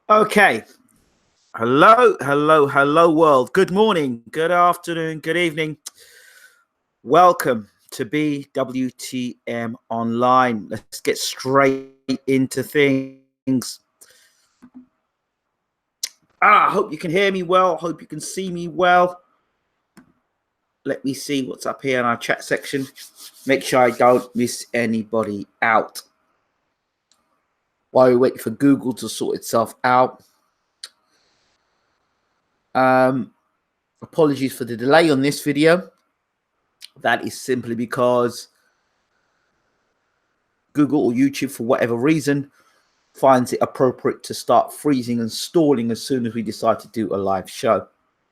Okay. Hello, world. Good morning, good afternoon, good evening. Welcome to BWTM Online. Let's get straight into things. I hope you can hear me well. Hope you can see me well. Let me see what's up here in our chat section. Make sure I don't miss anybody out. While we wait for Google to sort itself out. Apologies for the delay on this video. That is simply because Google or YouTube, for whatever reason, finds it appropriate to start freezing and stalling as soon as we decide to do a live show.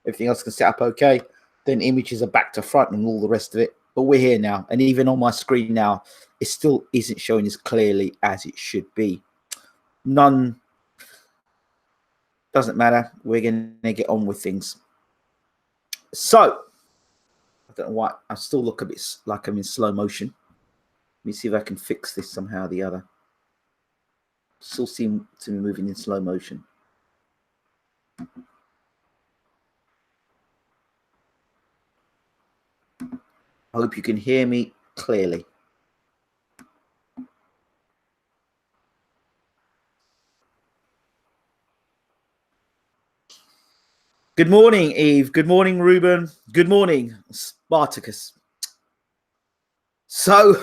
Everything else can set up okay. Then images are back to front and all the rest of it. But we're here now. And even on my screen now, it still isn't showing as clearly as it should be. None. Doesn't matter. We're going to get on with things. So, I don't know why. I still look a bit like I'm in slow motion. Let me see if I can fix this somehow or the other. Still seem to be moving in slow motion. I hope you can hear me clearly. Good morning, Eve. Good morning, Ruben. Good morning, Spartacus. So,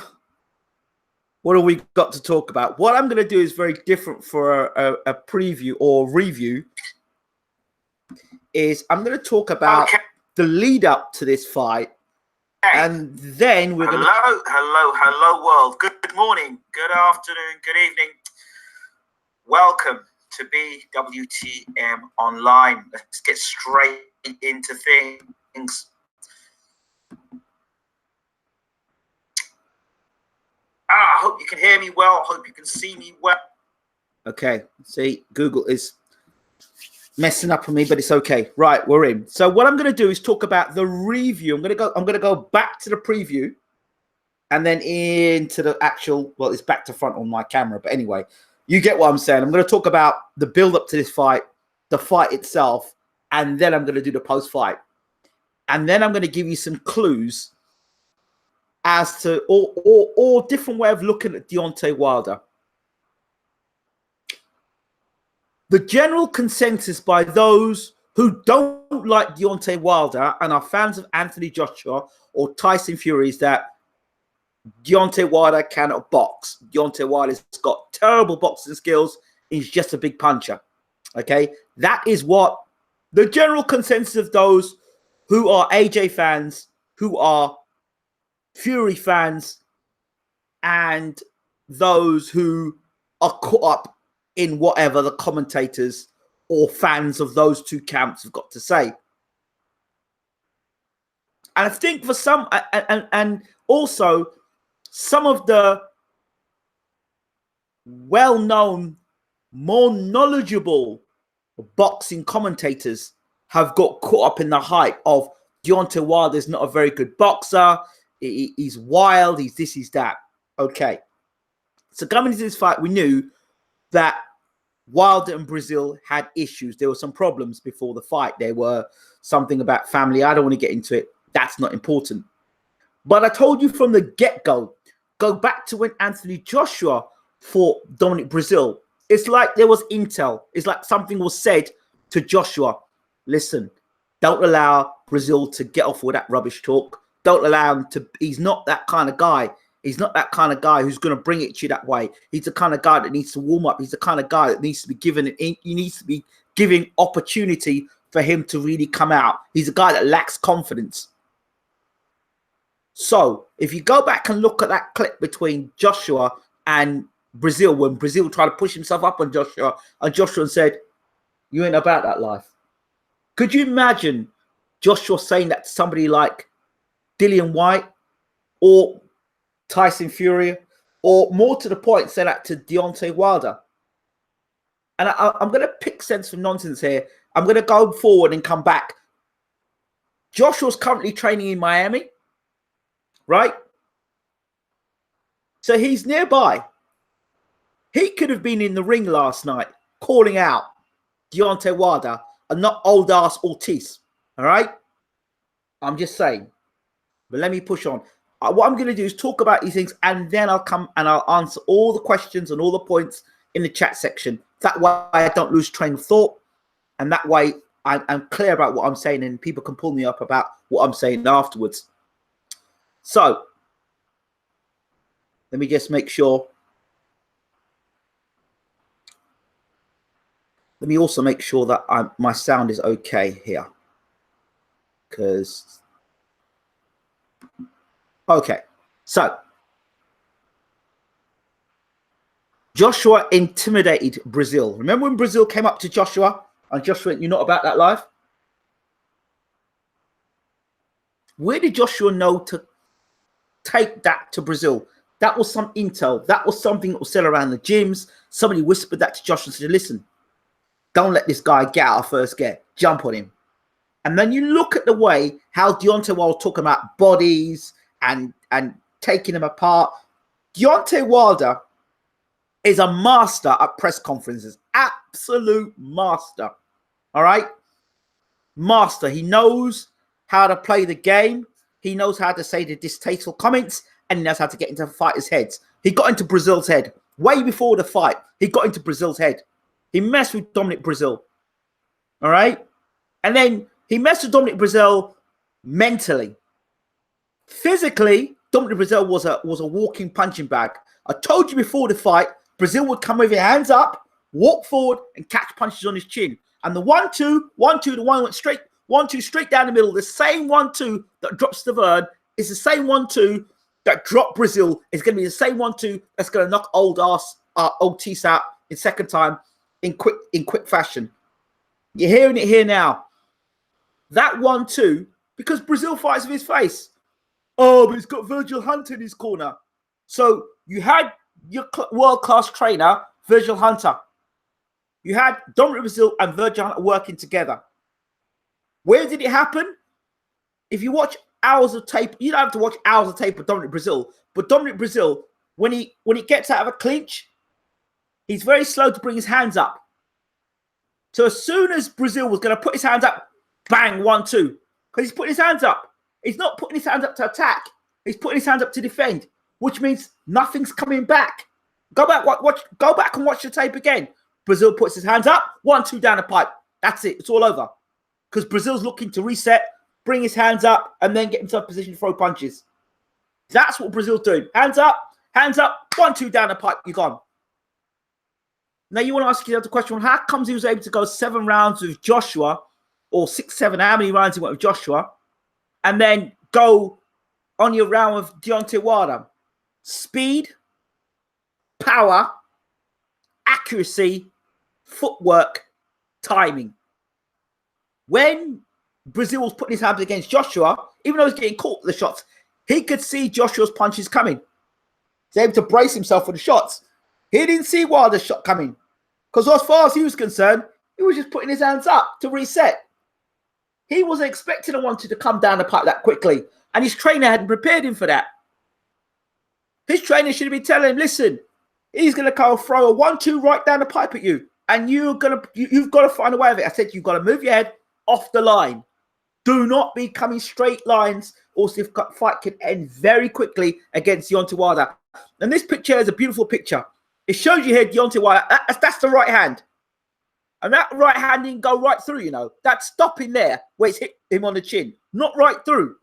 what have we got to talk about? What I'm going to do is very different for a preview or review. Is I'm going to talk about the lead up to this fight. And then we're going to... Hello, world. Good morning, good afternoon, good evening. Welcome to BWTM Online. Let's get straight into things. I hope you can hear me well. Hope you can see me well. Okay, see, Google is messing up on me, but it's okay. Right, we're in. So what I'm going to do is talk about the review. I'm going to go back to the preview and then into the actual, well, it's back to front on my camera, but anyway, you get what I'm saying. I'm going to talk about the build up to this fight, the fight itself, and then I'm going to do the post fight. And then I'm going to give you some clues as to or different way of looking at Deontay Wilder. The general consensus by those who don't like Deontay Wilder and are fans of Anthony Joshua or Tyson Fury is that Deontay Wilder cannot box. Deontay Wilder's got terrible boxing skills. He's just a big puncher. Okay? That is what the general consensus of those who are AJ fans, who are Fury fans, and those who are caught up in whatever the commentators or fans of those two camps have got to say. And I think for some, and also some of the well-known, more knowledgeable boxing commentators have got caught up in the hype of Deontay Wilder is not a very good boxer. He's wild. He's this, he's that. Okay. So coming into this fight, we knew that Wilder and Brazil had issues. There were some problems before the fight. There were something about family. I don't want to get into it. That's not important. But I told you from the get-go, go back to when Anthony Joshua fought Dominic Brazil. It's like there was intel. It's like something was said to Joshua. Listen, don't allow Brazil to get off with that rubbish talk. Don't allow him to. He's not that kind of guy. He's not that kind of guy who's going to bring it to you that way. He's the kind of guy that needs to warm up. He's the kind of guy that needs to be given. He needs to be giving opportunity for him to really come out. He's a guy that lacks confidence. So if you go back and look at that clip between Joshua and Brazil, when Brazil tried to push himself up on Joshua, and Joshua said, "You ain't about that life." Could you imagine Joshua saying that to somebody like Dillian White or Tyson Fury, or more to the point, say that to Deontay Wilder? And I'm going to pick sense from nonsense here. I'm going to go forward and come back. Joshua's currently training in Miami, right? So he's nearby. He could have been in the ring last night, calling out Deontay Wilder and not old ass Ortiz. All right? I'm just saying. But let me push on. What I'm going to do is talk about these things, and then I'll come and I'll answer all the questions and all the points in the chat section. That way I don't lose train of thought, and that way I'm clear about what I'm saying, and people can pull me up about what I'm saying afterwards. So let me just make sure. Let me also make sure that my sound is okay here. Because, okay. So, Joshua intimidated Brazil. Remember when Brazil came up to Joshua and Joshua went, "You're not about that life"? Where did Joshua know to take that to Brazil? That was some intel. That was something that was said around the gyms. Somebody whispered that to Joshua and said, "Listen, don't let this guy get out of first gear. Jump on him." And then you look at the way how Deontay Wilder talking about bodies and taking them apart. Deontay Wilder is a master at press conferences. Absolute master. All right? Master. He knows how to play the game. He knows how to say the distasteful comments, and he knows how to get into fighters' heads. He got into Brazil's head way before the fight. He got into Brazil's head. He messed with Dominic Brazil. All right? And then he messed with Dominic Brazil mentally. Physically, Dominic Brazil was a walking punching bag. I told you before the fight, Brazil would come with his hands up, walk forward, and catch punches on his chin. And the 1-2, the one went straight, 1-2 straight down the middle. The same 1-2 that drops Stavern is the same 1-2 that dropped Brazil. It's going to be the same 1-2 that's going to knock old Ortiz out in second time in quick fashion. You're hearing it here now. That 1-2, because Brazil fights with his face. Oh, but he's got Virgil Hunter in his corner. So you had your world-class trainer, Virgil Hunter. You had Dominic Brazil and Virgil Hunter working together. Where did it happen? If you watch hours of tape, you don't have to watch hours of tape of Dominic Brazil. But Dominic Brazil, when he gets out of a clinch, he's very slow to bring his hands up. So as soon as Brazil was going to put his hands up, bang, 1-2. Because he's putting his hands up. He's not putting his hands up to attack. He's putting his hands up to defend, which means nothing's coming back. Go back and watch the tape again. Brazil puts his hands up, 1-2 down the pipe. That's it. It's all over. Because Brazil's looking to reset, bring his hands up, and then get himself in position to throw punches. That's what Brazil's doing. Hands up, 1-2 down the pipe. You're gone. Now you want to ask yourself the question, how comes he was able to go 7 rounds with Joshua, or 6, 7, how many rounds he went with Joshua, and then go on your round with Deontay Wilder? Speed, power, accuracy, footwork, timing. When Brazil was putting his hands against Joshua, even though he was getting caught with the shots, he could see Joshua's punches coming. He's able to brace himself for the shots. He didn't see Wilder's shot coming. Because as far as he was concerned, he was just putting his hands up to reset. He wasn't expecting a 1-2 to come down the pipe that quickly. And his trainer hadn't prepared him for that. His trainer should have been telling him, listen, he's going to go throw a 1-2 right down the pipe at you. And you've got to find a way of it. I said, you've got to move your head off the line. Do not be coming straight lines, or the fight can end very quickly against Deontay Wilder. And this picture is a beautiful picture. It shows you here Deontay Wilder. That's the right hand. And that right hand didn't go right through, you know. That's stopping there where it's hit him on the chin. Not right through.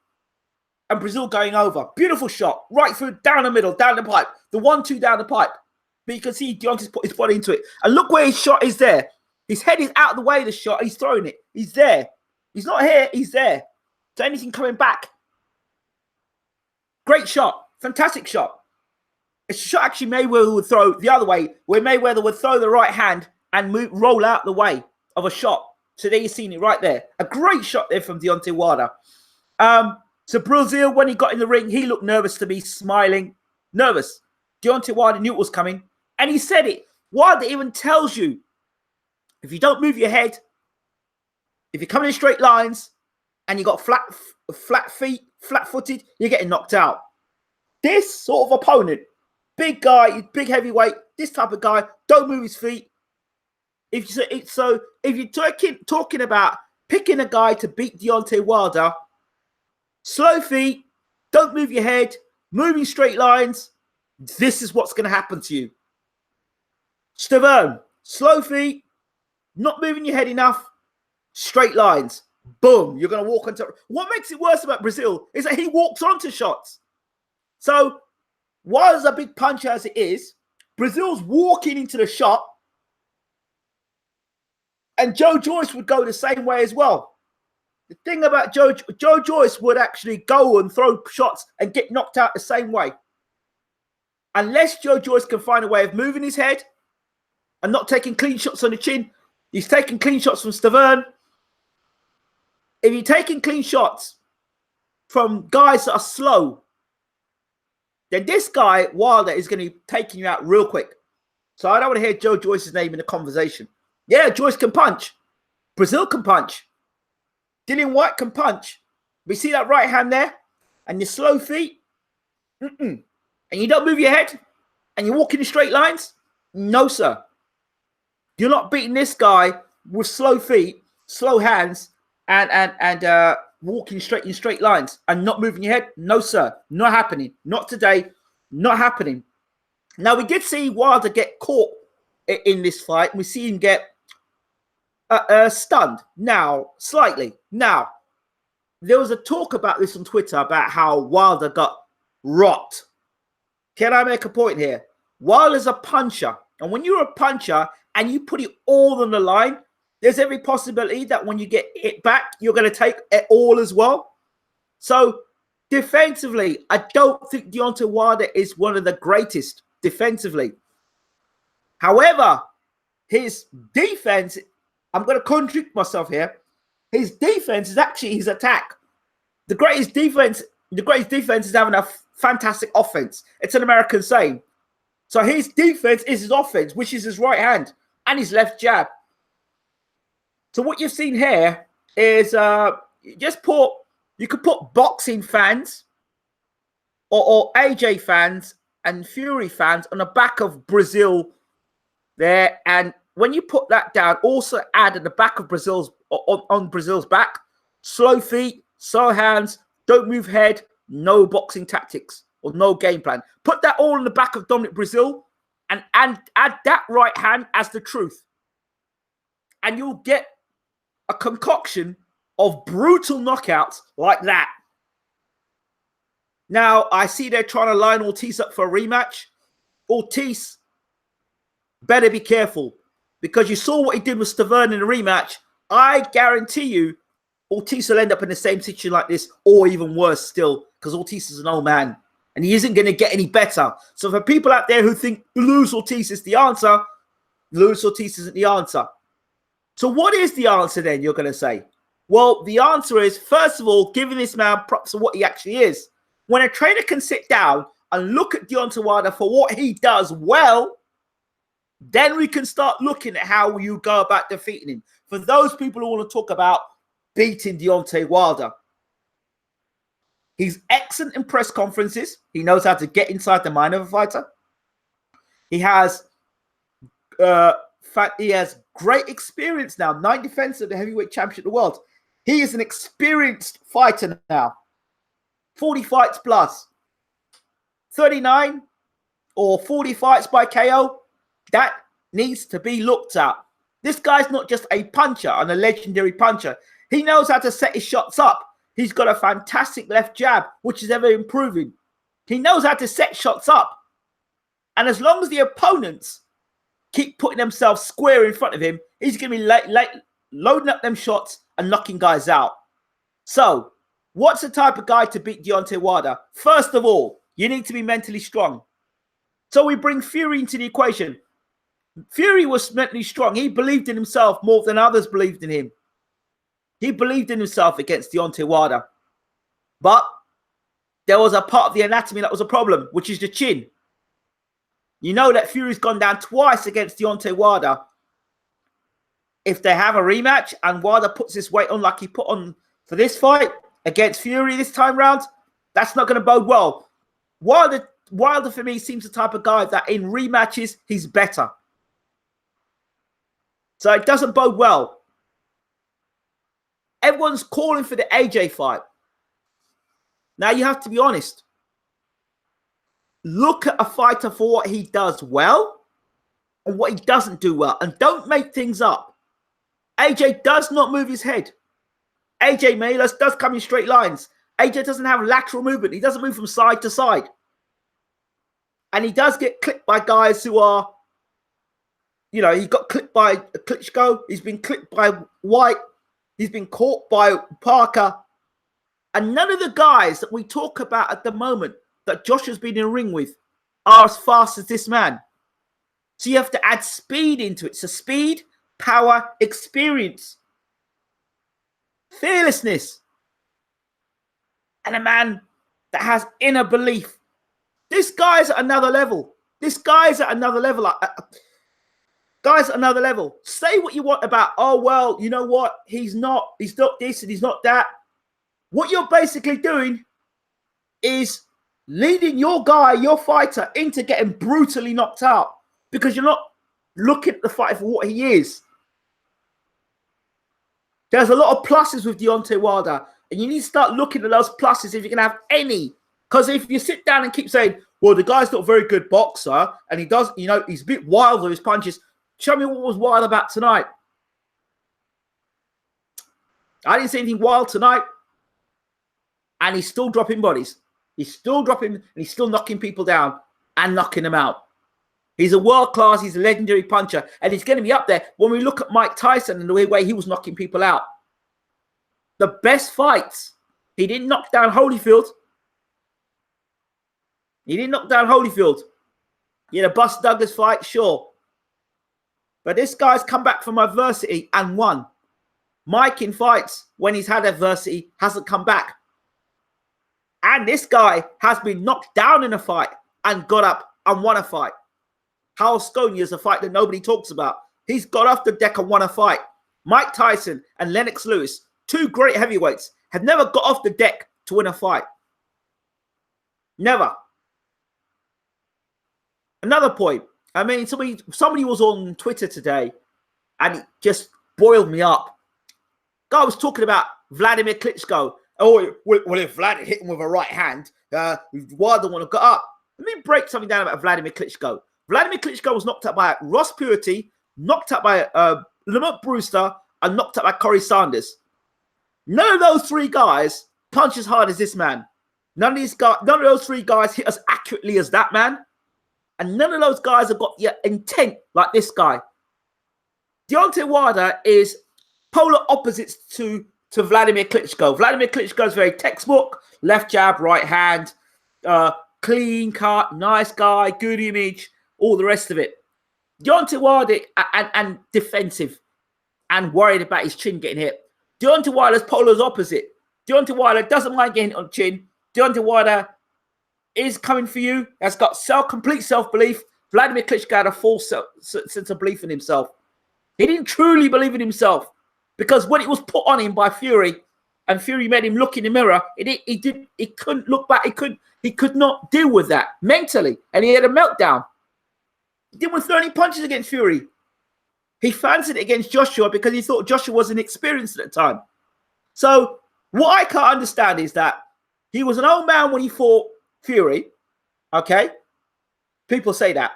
And Brazil going over. Beautiful shot. Right through, down the middle, down the pipe. The 1-2 down the pipe. But you can see Deontay's put his body into it. And look where his shot is there. His head is out of the way of the shot. He's throwing it. He's there. He's not here. He's there. So anything coming back. Great shot. Fantastic shot. It's a shot actually Mayweather would throw the other way, where Mayweather would throw the right hand and roll out the way of a shot. So there you've seen it right there. A great shot there from Deontay Wilder. So Brazil, when he got in the ring, he looked nervous to me, smiling. Nervous. Deontay Wilder knew it was coming. And he said it. Wilder even tells you, if you don't move your head, if you're coming in straight lines, and you got flat feet, flat-footed, you're getting knocked out. This sort of opponent, big guy, big heavyweight, this type of guy, don't move his feet. If you're talking about picking a guy to beat Deontay Wilder, slow feet, don't move your head, moving straight lines, this is what's going to happen to you. Stiverne, slow feet, not moving your head enough, straight lines. Boom, you're going to walk onto... What makes it worse about Brazil is that he walks onto shots. So, while as a big puncher as it is, Brazil's walking into the shot, and Joe Joyce would go the same way as well. The thing about Joe Joyce would actually go and throw shots and get knocked out the same way. Unless Joe Joyce can find a way of moving his head and not taking clean shots on the chin. He's taking clean shots from Stiverne. If you're taking clean shots from guys that are slow, then this guy, Wilder, is going to be taking you out real quick. So I don't want to hear Joe Joyce's name in the conversation. Yeah, Joyce can punch. Brazil can punch. Dillian Whyte can punch. We see that right hand there? And your slow feet? And you don't move your head? And you're walking in straight lines? No, sir. You're not beating this guy with slow feet, slow hands, and walking in straight lines and not moving your head. No, sir. Not happening. Not today. Not happening. Now, we did see Wilder get caught in this fight. We see him get stunned. Now, slightly. Now, there was a talk about this on Twitter about how Wilder got rocked. Can I make a point here? Wilder's a puncher. And when you're a puncher and you put it all on the line, there's every possibility that when you get hit back, you're going to take it all as well. So, defensively, I don't think Deontay Wilder is one of the greatest defensively. However, his defense, I'm going to contradict myself here. His defense is actually his attack. The greatest defense is having a fantastic offense. It's an American saying. So his defense is his offense, which is his right hand and his left jab. So what you've seen here is you could put boxing fans or AJ fans and Fury fans on the back of Brazil there, and when you put that down, also add at the back of Brazil's on Brazil's back, slow feet, slow hands, don't move head, no boxing tactics or no game plan. Put that all in the back of Dominic Brazil and add that right hand as the truth, and you'll get a concoction of brutal knockouts like that. Now, I see they're trying to line Ortiz up for a rematch. Ortiz better be careful, because you saw what he did with Stiverne in the rematch. I guarantee you Ortiz will end up in the same situation like this, or even worse still, because Ortiz is an old man and he isn't going to get any better. So for people out there who think Luis Ortiz is the answer, Luis Ortiz isn't the answer. So what is the answer then, you're going to say? Well, the answer is, first of all, giving this man props for what he actually is. When a trainer can sit down and look at Deontay Wilder for what he does well, then we can start looking at how you go about defeating him. For those people who want to talk about beating Deontay Wilder, he's excellent in press conferences. He knows how to get inside the mind of a fighter. He has great experience now. 9 defenses of the heavyweight championship of the world. He is an experienced fighter now. 40 fights plus. 39 or 40 fights by KO. That needs to be looked at. This guy's not just a puncher and a legendary puncher. He knows how to set his shots up. He's got a fantastic left jab, which is ever improving. He knows how to set shots up. And as long as the opponents keep putting themselves square in front of him, he's going to be loading up them shots and knocking guys out. So, what's the type of guy to beat Deontay Wilder? First of all, you need to be mentally strong. So we bring Fury into the equation. Fury was mentally strong. He believed in himself more than others believed in him. He believed in himself against Deontay Wilder. But there was a part of the anatomy that was a problem, which is the chin. You know that Fury's gone down twice against Deontay Wilder. If they have a rematch and Wilder puts his weight on like he put on for this fight against Fury this time round, that's not going to bode well. Wilder for me seems the type of guy that in rematches, he's better. So it doesn't bode well. Everyone's calling for the AJ fight. Now you have to be honest. Look at a fighter for what he does well and what he doesn't do well. And don't make things up. AJ does not move his head. AJ Mayless does come in straight lines. AJ doesn't have lateral movement. He doesn't move from side to side. And he does get clipped by guys who are, you know, he got clipped by Klitschko. He's been clipped by White. He's been caught by Parker. And none of the guys that we talk about at the moment that Joshua's been in a ring with are as fast as this man. So you have to add speed into it. So speed, power, experience, fearlessness, and a man that has inner belief. This guy's at another level. This guy's at another level. Guys at another level. Say what you want about, oh, well, you know what? He's not this and he's not that. What you're basically doing is leading your guy, your fighter, into getting brutally knocked out because you're not looking at the fight for what he is. There's a lot of pluses with Deontay Wilder, and you need to start looking at those pluses if you can have any. Because if you sit down and keep saying, well, the guy's not a very good boxer, and he does, you know, he's a bit wild with his punches. Show me what was wild about tonight. I didn't see anything wild tonight. And he's still dropping bodies. He's still dropping, and he's still knocking people down and knocking them out. He's a world-class, he's a legendary puncher. And he's going to be up there when we look at Mike Tyson and the way he was knocking people out. The best fights. He didn't knock down Holyfield. He didn't knock down Holyfield. He had a Buster Douglas fight, sure. But this guy's come back from adversity and won. Mike in fights, when he's had adversity, hasn't come back. And this guy has been knocked down in a fight and got up and won a fight. Hal Sconey is a fight that nobody talks about. He's got off the deck and won a fight. Mike Tyson and Lennox Lewis, two great heavyweights, have never got off the deck to win a fight. Never. Another point. I mean, somebody was on Twitter today and it just boiled me up. Guy was talking about Vladimir Klitschko. Oh, well, if Vlad hit him with a right hand, Wilder would have got up. Let me break something down about Vladimir Klitschko. Vladimir Klitschko was knocked out by Ross Purity, knocked out by Lamont Brewster, and knocked out by Corey Sanders. None of those three guys punch as hard as this man. None of those three guys hit as accurately as that man. And none of those guys have got the intent like this guy. Deontay Wilder is polar opposites to Vladimir Klitschko. Vladimir Klitschko is very textbook, left jab, right hand, clean cut, nice guy, good image, all the rest of it. Deontay Wilder and defensive and worried about his chin getting hit. Deontay Wilder's polar opposite. Deontay Wilder doesn't mind getting hit on the chin. Deontay Wilder is coming for you. Has got complete self-belief. Vladimir Klitschko had a false sense of belief in himself. He didn't truly believe in himself because when it was put on him by Fury, and Fury made him look in the mirror, he couldn't look back. He could not deal with that mentally, and he had a meltdown. He didn't want to throw any punches against Fury. He fancied it against Joshua because he thought Joshua was inexperienced at the time. So what I can't understand is that he was an old man when he fought Fury, okay? People say that.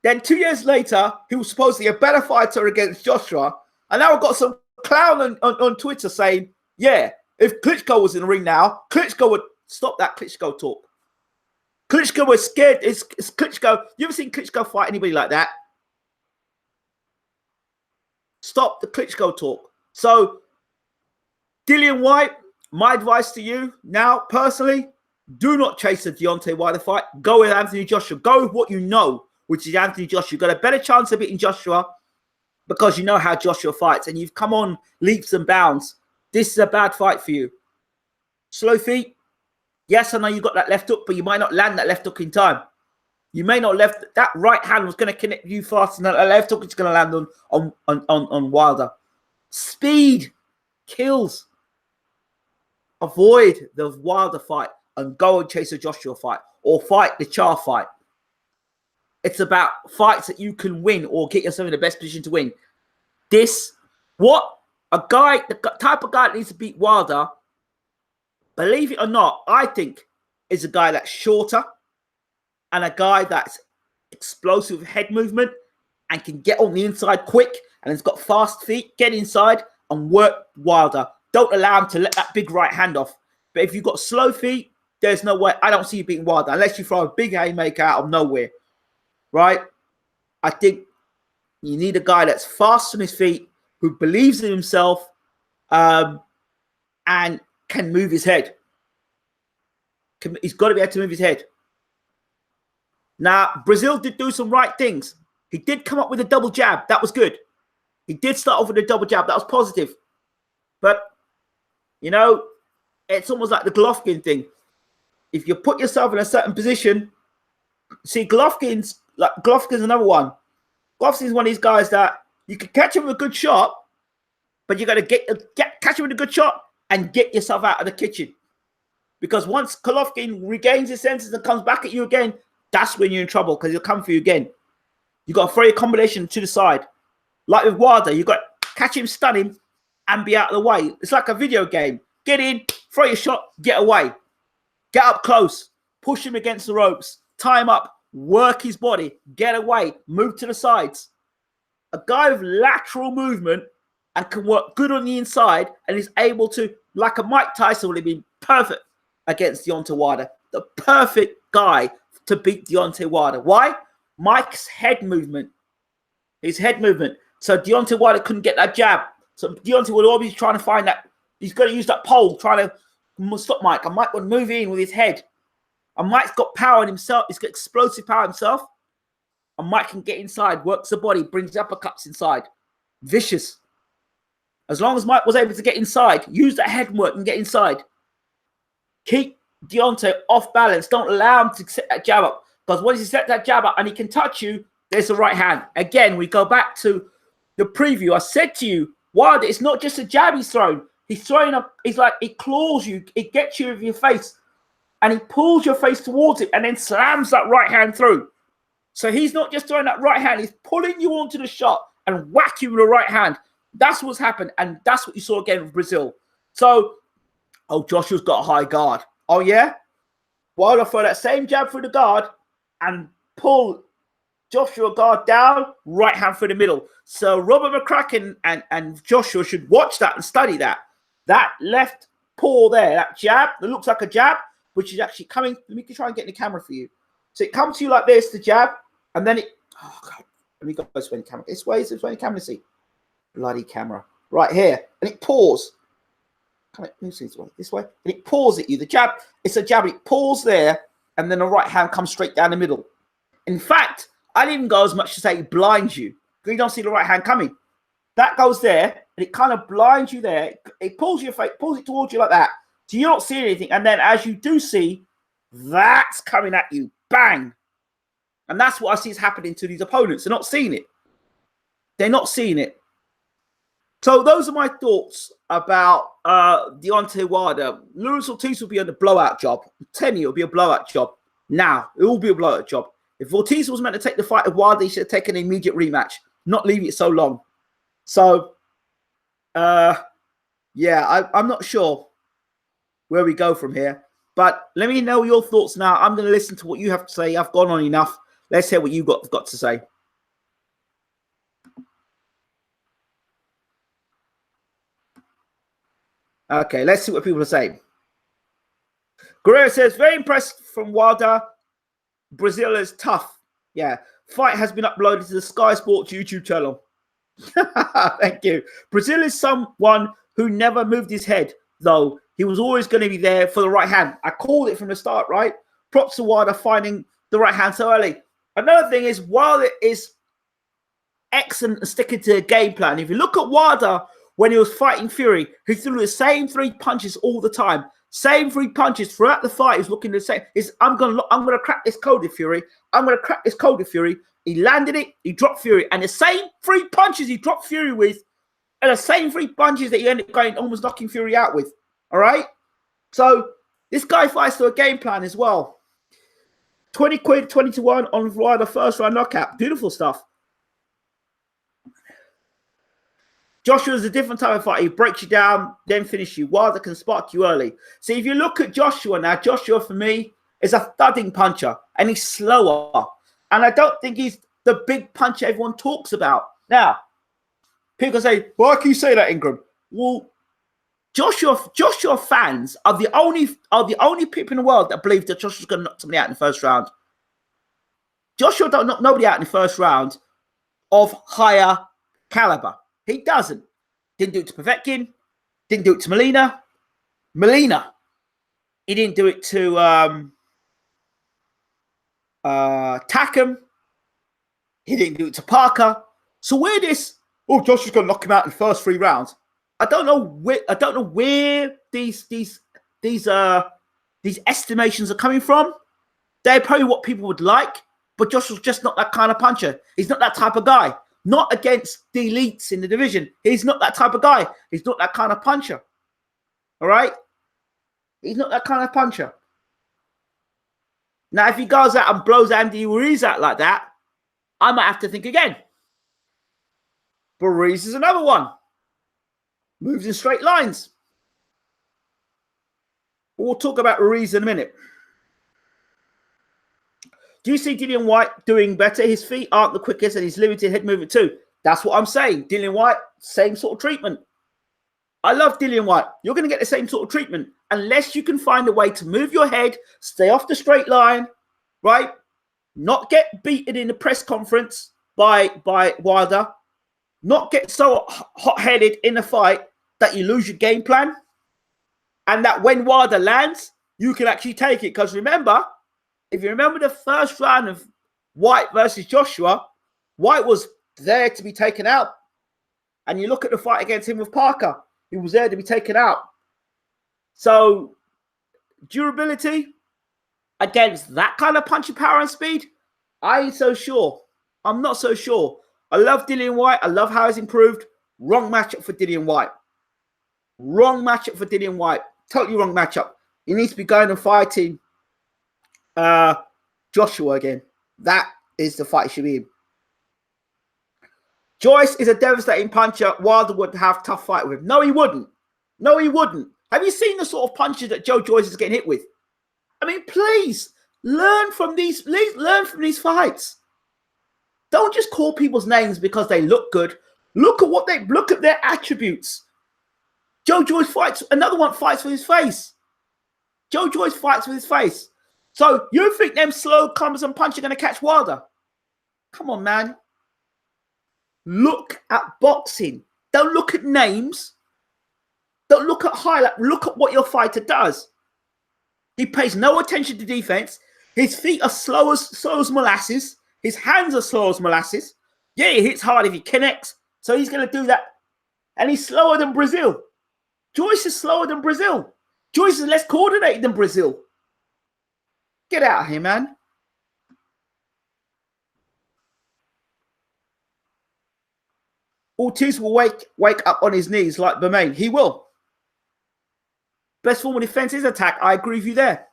Then 2 years later, he was supposedly a better fighter against Joshua. And now I've got some clown on Twitter saying, yeah, if Klitschko was in the ring now, Klitschko would stop that Klitschko talk. Klitschko was scared. It's Klitschko. You ever seen Klitschko fight anybody like that? Stop the Klitschko talk. So, Dillian White, my advice to you now, personally, do not chase the Deontay Wilder fight. Go with Anthony Joshua. Go with what you know, which is Anthony Joshua. You've got a better chance of beating Joshua because you know how Joshua fights and you've come on leaps and bounds. This is a bad fight for you. Slow feet. Yes, I know you got that left hook, but you might not land that left hook in time. You may not that right hand was going to connect you faster than that left hook is going to land on Wilder. Speed kills. Avoid the Wilder fight and go and chase a Joshua fight or fight the Char fight. It's about fights that you can win or get yourself in the best position to win. What a guy, the type of guy that needs to beat Wilder, believe it or not, I think is a guy that's shorter and a guy that's explosive head movement and can get on the inside quick and has got fast feet, get inside and work Wilder. Don't allow him to let that big right hand off. But if you've got slow feet, there's no way. I don't see you beating Wilder unless you throw a big haymaker out of nowhere, right? I think you need a guy that's fast on his feet, who believes in himself, and can move his head. He's got to be able to move his head. Now, Brazil did do some right things. He did come up with a double jab. That was good. He did start off with a double jab. That was positive. But, you know, it's almost like the Golovkin thing. If you put yourself in a certain position, see, Golovkin's another one. Golovkin's one of these guys that you can catch him with a good shot, but you got to catch him with a good shot and get yourself out of the kitchen. Because once Golovkin regains his senses and comes back at you again, that's when you're in trouble, because he'll come for you again. You got to throw your combination to the side. Like with Wilder, you got to catch him, stun him, and be out of the way. It's like a video game. Get in, throw your shot, get away. Get up close, push him against the ropes, tie him up, work his body, get away, move to the sides. A guy with lateral movement and can work good on the inside and is able to, like a Mike Tyson, would have been perfect against Deontay Wilder. The perfect guy to beat Deontay Wilder. Why? Mike's head movement. His head movement. So Deontay Wilder couldn't get that jab. So Deontay would always be trying to find that. He's got to use that pole, trying to stop Mike. And Mike would move in with his head. And Mike's got power in himself. He's got explosive power himself. And Mike can get inside, works the body, brings the uppercuts inside. Vicious. As long as Mike was able to get inside, use that head work and get inside. Keep Deontay off balance. Don't allow him to set that jab up. Because once he set that jab up and he can touch you, there's the right hand. Again, we go back to the preview. I said to you, Wilder, it's not just a jab he's thrown. He's throwing up, he's like, it claws you, it gets you with your face. And he pulls your face towards it and then slams that right hand through. So he's not just throwing that right hand, he's pulling you onto the shot and whack you with the right hand. That's what's happened. And that's what you saw again with Brazil. So, oh, Joshua's got a high guard. Oh, yeah? Wilder throw that same jab through the guard and pull Joshua guard down, right hand through the middle. So Robert McCracken and Joshua should watch that and study that. That left paw there, that jab, that looks like a jab, which is actually coming. Let me try and get in the camera for you. So it comes to you like this, the jab, and then it, oh God, let me go this way in the camera. This way, this way in the camera, see. Bloody camera. Right here. And it paws. Let me see this way. And it paws at you. The jab, it's a jab, it paws there, and then the right hand comes straight down the middle. In fact, I didn't even go as much to say it blinds you, because you don't see the right hand coming. That goes there, and it kind of blinds you there. It pulls your face, pulls it towards you like that. So you don't see anything. And then as you do see, that's coming at you. Bang. And that's what I see is happening to these opponents. They're not seeing it. They're not seeing it. So those are my thoughts about Deontay Wilder. Luis Ortiz will be on the blowout job. I'm telling you, it'll be a blowout job. Now, it will be a blowout job. If Ortiz was meant to take the fight of Wilder, he should have taken an immediate rematch, not leave it so long. So, yeah, I'm not sure where we go from here. But let me know your thoughts now. I'm going to listen to what you have to say. I've gone on enough. Let's hear what you've got to say. Okay, let's see what people are saying. Guerrero says, very impressed from Wilder. Brazil is tough. Yeah. Fight has been uploaded to the Sky Sports YouTube channel. Thank you. Brazil is someone who never moved his head, though. He was always going to be there for the right hand. I called it from the start, right? Props to Wilder finding the right hand so early. Another thing is, Wilder is excellent at sticking to a game plan. If you look at Wilder when he was fighting Fury, he threw the same 3 punches all the time. Same 3 punches throughout the fight. He's looking the same. I'm gonna crack this code of Fury. I'm gonna crack this code of Fury. He landed it. He dropped Fury, and the same 3 punches he dropped Fury with, and the same 3 punches that he ended up going almost knocking Fury out with. All right. So this guy fights to a game plan as well. 20 quid, 20-1 on Wilder first round knockout. Beautiful stuff. Joshua's a different type of fighter. He breaks you down, then finish you. Wilder can spark you early. So if you look at Joshua now, Joshua for me is a thudding puncher, and he's slower. And I don't think he's the big puncher everyone talks about. Now, people say, why can you say that, Ingram? Well, Joshua fans are the only people in the world that believe that Joshua's going to knock somebody out in the first round. Joshua don't knock nobody out in the first round of higher caliber. He doesn't. Didn't do it to Povetkin. Didn't do it to Molina. He didn't do it to Takam. He didn't do it to Parker. So where this? Oh, Joshua's going to knock him out in the first 3 rounds. I don't know where these estimations are coming from. They're probably what people would like, but Joshua's just not that kind of puncher. He's not that type of guy. Not against the elites in the division. He's not that type of guy. He's not that kind of puncher. All right? He's not that kind of puncher. Now, if he goes out and blows Andy Ruiz out like that, I might have to think again. But Ruiz is another one. Moves in straight lines. We'll talk about Ruiz in a minute. Do you see Dillian Whyte doing better? His feet aren't the quickest and he's limited head movement too. That's what I'm saying. Dillian Whyte, same sort of treatment. I love Dillian Whyte. You're going to get the same sort of treatment unless you can find a way to move your head, stay off the straight line, right? Not get beaten in the press conference by Wilder. Not get so hot-headed in the fight that you lose your game plan. And that when Wilder lands, you can actually take it. Because remember, if you remember the first round of Whyte versus Joshua, Whyte was there to be taken out. And you look at the fight against him with Parker, he was there to be taken out. So, durability against that kind of punching power and speed, I ain't so sure. I'm not so sure. I love Dillian Whyte. I love how he's improved. Wrong matchup for Dillian Whyte. Wrong matchup for Dillian Whyte. Totally wrong matchup. He needs to be going and fighting Joshua again. That is the fight he should be in. Joyce is a devastating puncher. Wilder would have a tough fight with him. No, he wouldn't. No, he wouldn't. Have you seen the sort of punches that Joe Joyce is getting hit with? I mean, please learn from these. Learn from these fights. Don't just call people's names because they look good. Look at their attributes. Joe Joyce fights. Another one fights with his face. Joe Joyce fights with his face. So you think them slow cumbersome punches are going to catch Wilder? Come on, man. Look at boxing. Don't look at names. Don't look at highlight. Look at what your fighter does. He pays no attention to defense. His feet are slow as molasses. His hands are slow as molasses. Yeah, he hits hard if he connects. So he's going to do that. And he's slower than Brazil. Joyce is slower than Brazil. Joyce is less coordinated than Brazil. Get out of here, man. Ortiz will wake up on his knees like Bermain. He will. Best form of defense is attack. I agree with you there.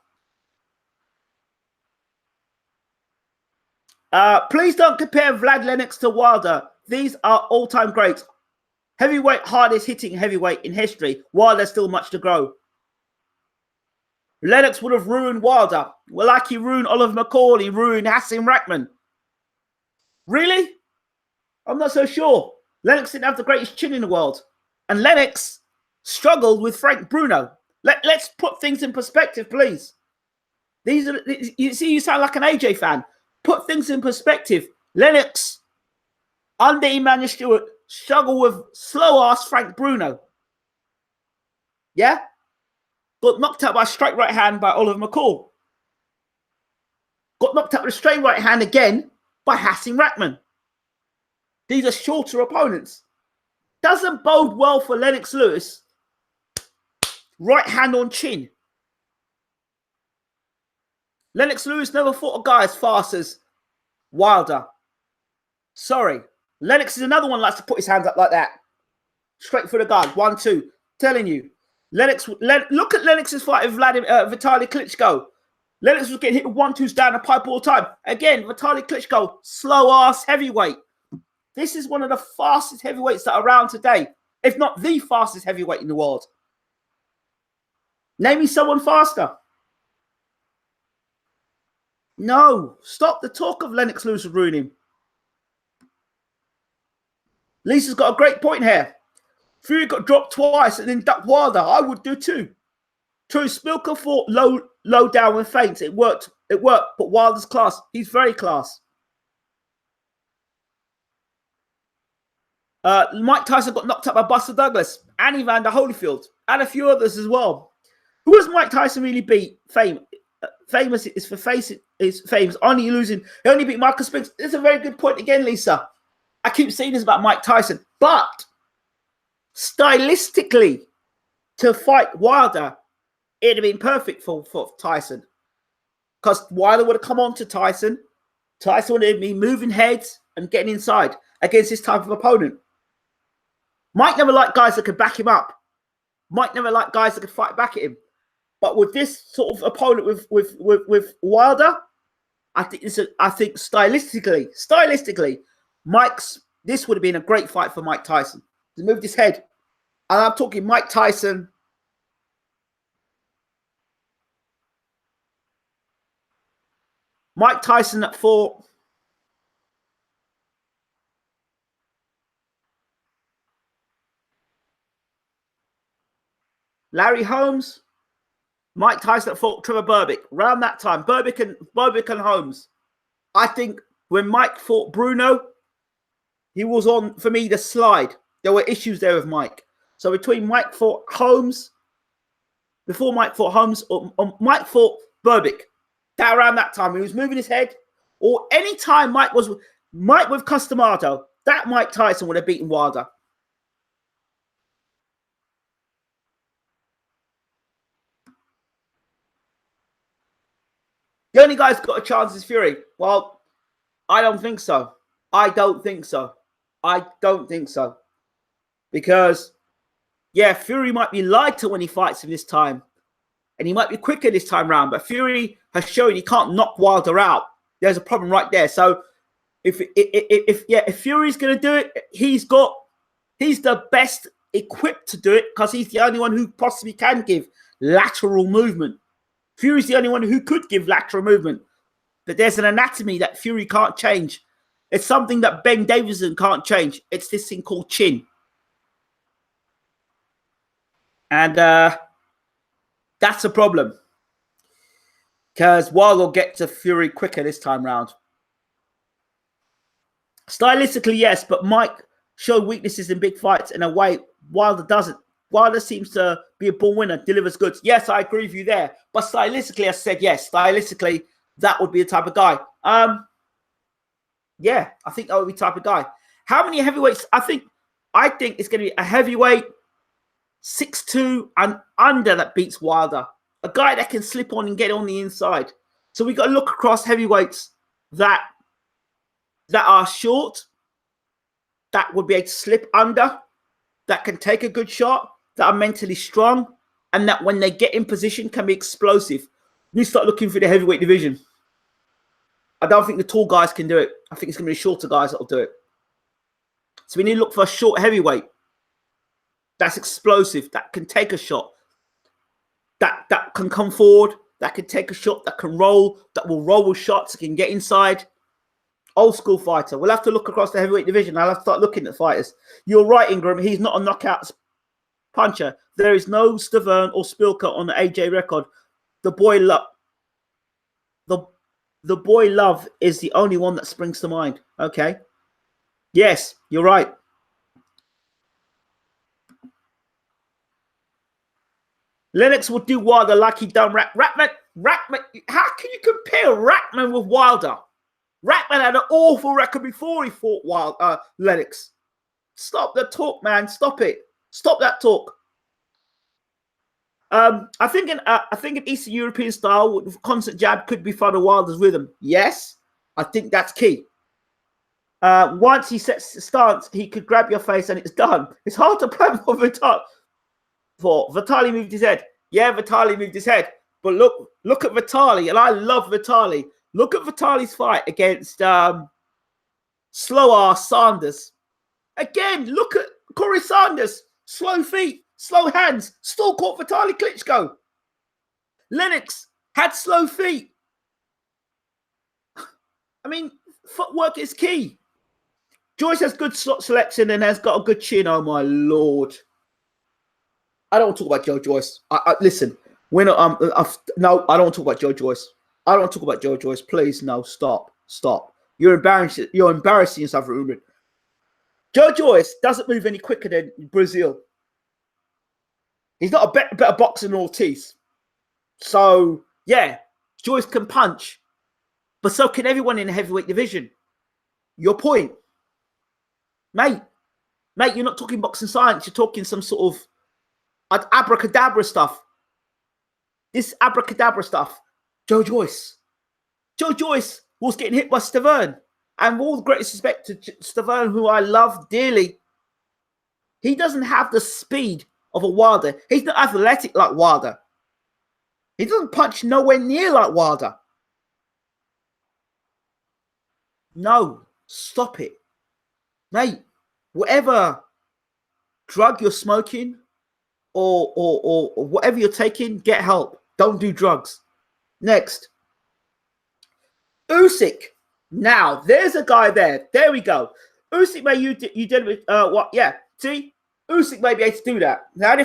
Please don't compare Vlad Lennox to Wilder. These are all-time greats. Heavyweight, hardest hitting heavyweight in history. Wilder's still much to grow. Lennox would have ruined Wilder. Well, like he ruined Oliver McCall, he ruined Hasim Rahman. Really? I'm not so sure. Lennox didn't have the greatest chin in the world. And Lennox struggled with Frank Bruno. Let's put things in perspective, please. You sound like an AJ fan. Put things in perspective. Lennox, under Emmanuel Stewart, struggled with slow-ass Frank Bruno. Yeah? Got knocked out by a straight right hand by Oliver McCall. Got knocked out with a straight right hand again by Hasim Rahman. These are shorter opponents. Doesn't bode well for Lennox Lewis. Right hand on chin. Lennox Lewis never fought a guy as fast as Wilder. Sorry. Lennox is another one that likes to put his hands up like that. Straight for the guard. 1, 2. Telling you. Look at Lennox's fight with Vitaly Klitschko. Lennox was getting hit with 1-2s down the pipe all the time. Again, Vitaly Klitschko, slow-ass heavyweight. This is one of the fastest heavyweights that are around today. if not the fastest heavyweight in the world. Name me someone faster. No, stop the talk of Lennox Lewis ruining him. Lisa's got a great point here. Fury got dropped twice and then ducked Wilder. I would do too. True, Spilker fought low down with feints. It worked, but Wilder's class. He's very class. Mike Tyson got knocked out by Buster Douglas and Evander Holyfield and a few others as well. Who has Mike Tyson really beat? Famous is for face. Is famous. Only losing. He only beat Michael Spinks. It's a very good point again, Lisa. I keep saying this about Mike Tyson, but stylistically, to fight Wilder, it'd have been perfect for Tyson, because Wilder would have come on to Tyson. Tyson would have been moving heads and getting inside against this type of opponent. Mike never liked guys that could back him up. Mike never liked guys that could fight back at him. But with this sort of opponent with Wilder, I think stylistically, this would have been a great fight for Mike Tyson. He moved his head. And I'm talking Mike Tyson. Mike Tyson that fought Larry Holmes. Mike Tyson that fought Trevor Berbick. Around that time, Berbick and Holmes. I think when Mike fought Bruno, he was on, for me, the slide. There were issues there with Mike. So between Mike fought Holmes, before Mike fought Holmes, or Mike fought Berbick, that around that time, he was moving his head, or any time Mike with Customato, that Mike Tyson would have beaten Wilder. The only guy who's got a chance is Fury. Well, I don't think so. I don't think so. Because, yeah, Fury might be lied to when he fights him this time. And he might be quicker this time round. But Fury has shown he can't knock Wilder out. There's a problem right there. So if Fury's going to do it, he's the best equipped to do it, because he's the only one who possibly can give lateral movement. Fury's the only one who could give lateral movement. But there's an anatomy that Fury can't change. It's something that Ben Davison can't change. It's this thing called chin. And that's a problem. Because Wilder will get to Fury quicker this time round. Stylistically, yes, but Mike showed weaknesses in big fights in a way Wilder doesn't. Wilder seems to be a born winner, delivers goods. Yes, I agree with you there. But stylistically, I said yes. Stylistically, that would be the type of guy. Yeah, I think that would be the type of guy. How many heavyweights? I think it's going to be a heavyweight 6'2" and under that beats Wilder. A guy that can slip on and get on the inside. So we got to look across heavyweights that are short, that would be able to slip under, that can take a good shot, that are mentally strong, and that when they get in position can be explosive. We start looking for the heavyweight division. I don't think the tall guys can do it. I think it's going to be the shorter guys that will do it. So we need to look for a short heavyweight that's explosive, that can take a shot, that can come forward, that can take a shot, that can roll, that will roll with shots, that can get inside. Old school fighter. We'll have to look across the heavyweight division. I'll have to start looking at fighters. You're right, Ingram. He's not a knockout puncher. There is no Stavern or Spilker on the AJ record. The boy Love is the only one that springs to mind. Okay. Yes, you're right. Lennox would do Wilder like he done Rackman. How can you compare Rackman with Wilder? Rackman had an awful record before he fought Lennox. Stop the talk, man. Stop it. Stop that talk. I think an Eastern European style with constant jab could be fun of Wilder's rhythm. Yes, I think that's key. Once he sets the stance, he could grab your face and it's done. It's hard to plan for Vitali. Vitali moved his head. Yeah, Vitali moved his head. But look at Vitali, and I love Vitali. Look at Vitali's fight against slow-ass Sanders. Again, look at Corey Sanders. slow feet, slow hands, still caught Vitaly Klitschko. Lennox had slow feet. I mean, footwork is key. Joyce has good slot selection and has got a good chin. Oh my lord! I don't want to talk about Joe Joyce. Listen. We're not. No, I don't want to talk about Joe Joyce. I don't want to talk about Joe Joyce. Please, no, stop. You're embarrassing. You're embarrassing yourself, Ruben. Joe Joyce doesn't move any quicker than Brazil. He's not a better boxer than Ortiz. So yeah, Joyce can punch, but so can everyone in the heavyweight division. Your point, mate. You're not talking boxing science. You're talking some sort of abracadabra stuff. This abracadabra stuff. Joe Joyce was getting hit by Stavern. And with all the greatest respect to Stavern, who I love dearly, he doesn't have the speed of a Wilder. He's not athletic like Wilder. He doesn't punch nowhere near like Wilder. No, stop it. Mate, whatever drug you're smoking or whatever you're taking, get help. Don't do drugs. Next. Usyk. Now, there's a guy there. There we go. Usyk, mate, you did with what? Yeah. See, Usyk may be able to do that. Now, I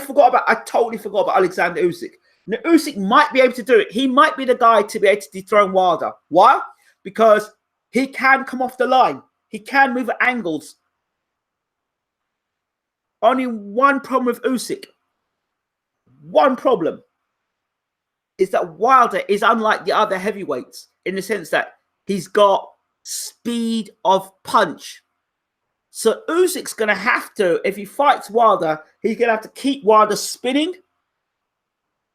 totally forgot about Alexander Usyk. Now, Usyk might be able to do it. He might be the guy to be able to dethrone Wilder. Why? Because he can come off the line. He can move at angles. Only one problem with Usyk. One problem is that Wilder is unlike the other heavyweights in the sense that he's got speed of punch. So Usyk's going to have to, if he fights Wilder, he's going to have to keep Wilder spinning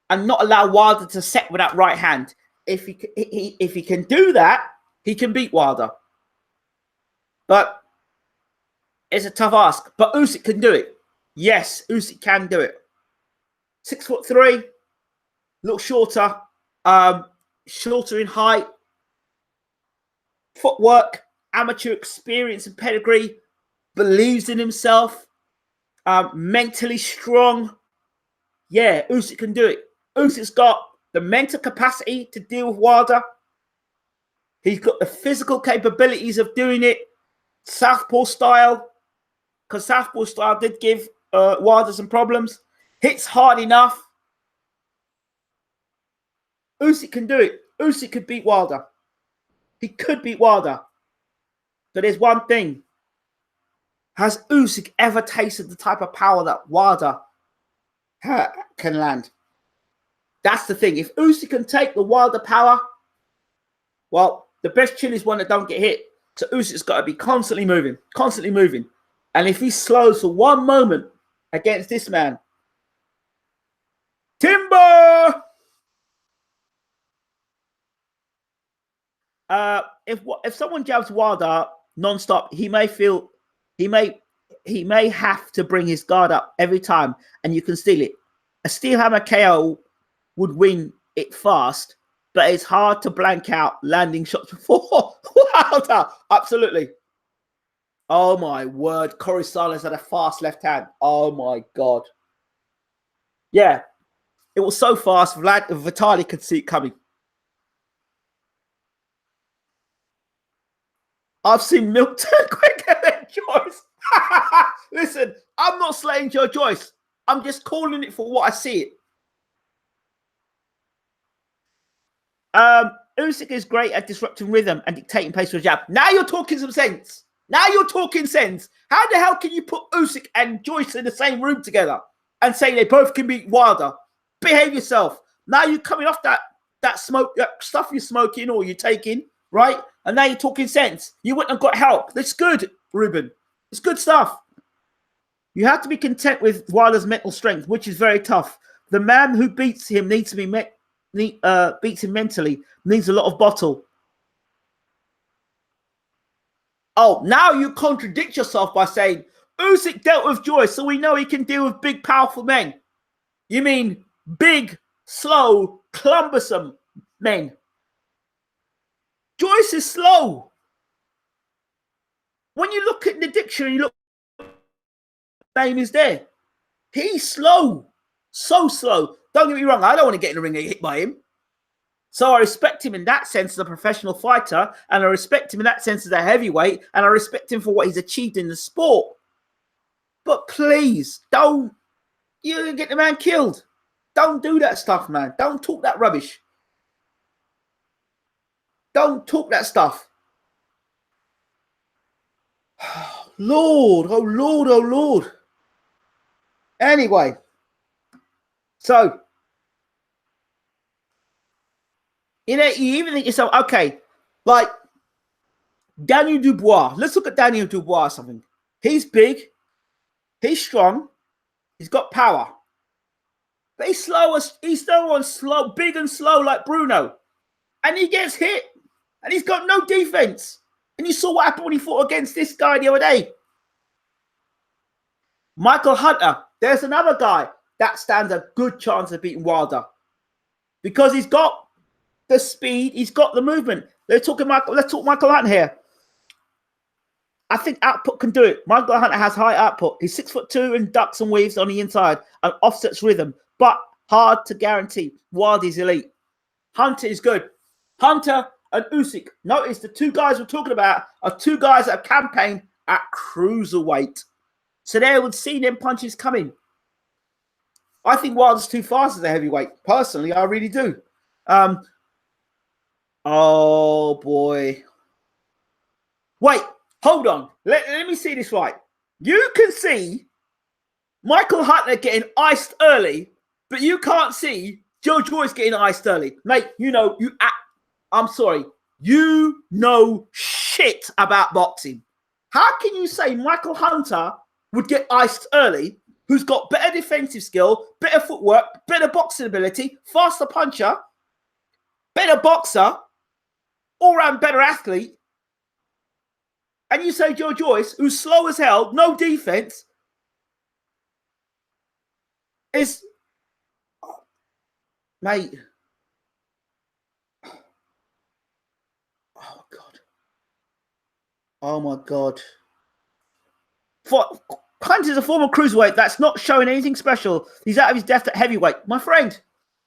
and not allow Wilder to set with that right hand. If he can do that, he can beat Wilder. But it's a tough ask. But Usyk can do it. Yes, Usyk can do it. 6'3", a little shorter, shorter in height, footwork, amateur experience and pedigree, believes in himself, mentally strong. Yeah, Usyk can do it. Usyk's got the mental capacity to deal with Wilder. He's got the physical capabilities of doing it, southpaw style, because southpaw style did give Wilder some problems. Hits hard enough. Usyk can do it. Usyk could beat Wilder. He could beat Wilder. But there's one thing. Has Usyk ever tasted the type of power that Wilder can land? That's the thing. If Usyk can take the Wilder power, well, the best chin is one that don't get hit. So Usyk's got to be constantly moving, constantly moving. And if he slows for one moment against this man, timber! If someone jabs Wilder non-stop, he may have to bring his guard up every time, and you can steal it. A steel hammer KO would win it fast, but it's hard to blank out landing shots before Wilder. Absolutely. Oh my word, Corey Silence had a fast left hand. Oh my god. Yeah, it was so fast. Vitaly could see it coming. I've seen Milton quicker than Joyce. Listen, I'm not slaying Joe Joyce. I'm just calling it for what I see it. Usyk is great at disrupting rhythm and dictating pace with a jab. Now you're talking some sense. Now you're talking sense. How the hell can you put Usyk and Joyce in the same room together and say they both can beat Wilder? Behave yourself. Now you're coming off that smoke, that stuff you're smoking or you're taking, right? And now you're talking sense. You wouldn't have got help. That's good, Ruben. It's good stuff. You have to be content with Wilder's mental strength, which is very tough. The man who beats him needs to be beats him mentally, needs a lot of bottle. Oh, now you contradict yourself by saying Usyk dealt with Joyce, so we know he can deal with big, powerful men. You mean big, slow, cumbersome men? Joyce is slow. When you look at the dictionary, you look, name is there. He's slow. So slow. Don't get me wrong. I don't want to get in the ring and get hit by him. So I respect him in that sense as a professional fighter, and I respect him in that sense as a heavyweight, and I respect him for what he's achieved in the sport. But please, don't you get the man killed. Don't do that stuff, man. Don't talk that rubbish. Don't talk that stuff. Lord, oh Lord, oh Lord. Anyway, so you even think yourself, okay, like Daniel Dubois. Let's look at Daniel Dubois or something. He's big, he's strong, he's got power. But he's slow, big and slow like Bruno. And he gets hit. And he's got no defense. And you saw what happened when he fought against this guy the other day. Michael Hunter. There's another guy that stands a good chance of beating Wilder. Because he's got the speed, he's got the movement. Let's talk Michael Hunter here. I think output can do it. Michael Hunter has high output. He's 6'2" and ducks and weaves on the inside and offsets rhythm. But hard to guarantee. Wilder's elite. Hunter is good. Hunter and Usyk. Notice the two guys we're talking about are two guys that have campaigned at cruiserweight. So they would see them punches coming. I think Wilder's too fast as a heavyweight. Personally, I really do. Oh, boy. Wait, hold on. Let me see this right. You can see Michael Hunter getting iced early, but you can't see Joe Joyce getting iced early. Mate, I'm sorry. You know shit about boxing. How can you say Michael Hunter would get iced early, who's got better defensive skill, better footwork, better boxing ability, faster puncher, better boxer, all-round better athlete, and you say Joe Joyce, who's slow as hell, no defense, is... Mate... Oh, God. Oh, my God. Hunter's a former cruiserweight that's not showing anything special. He's out of his depth at heavyweight. My friend,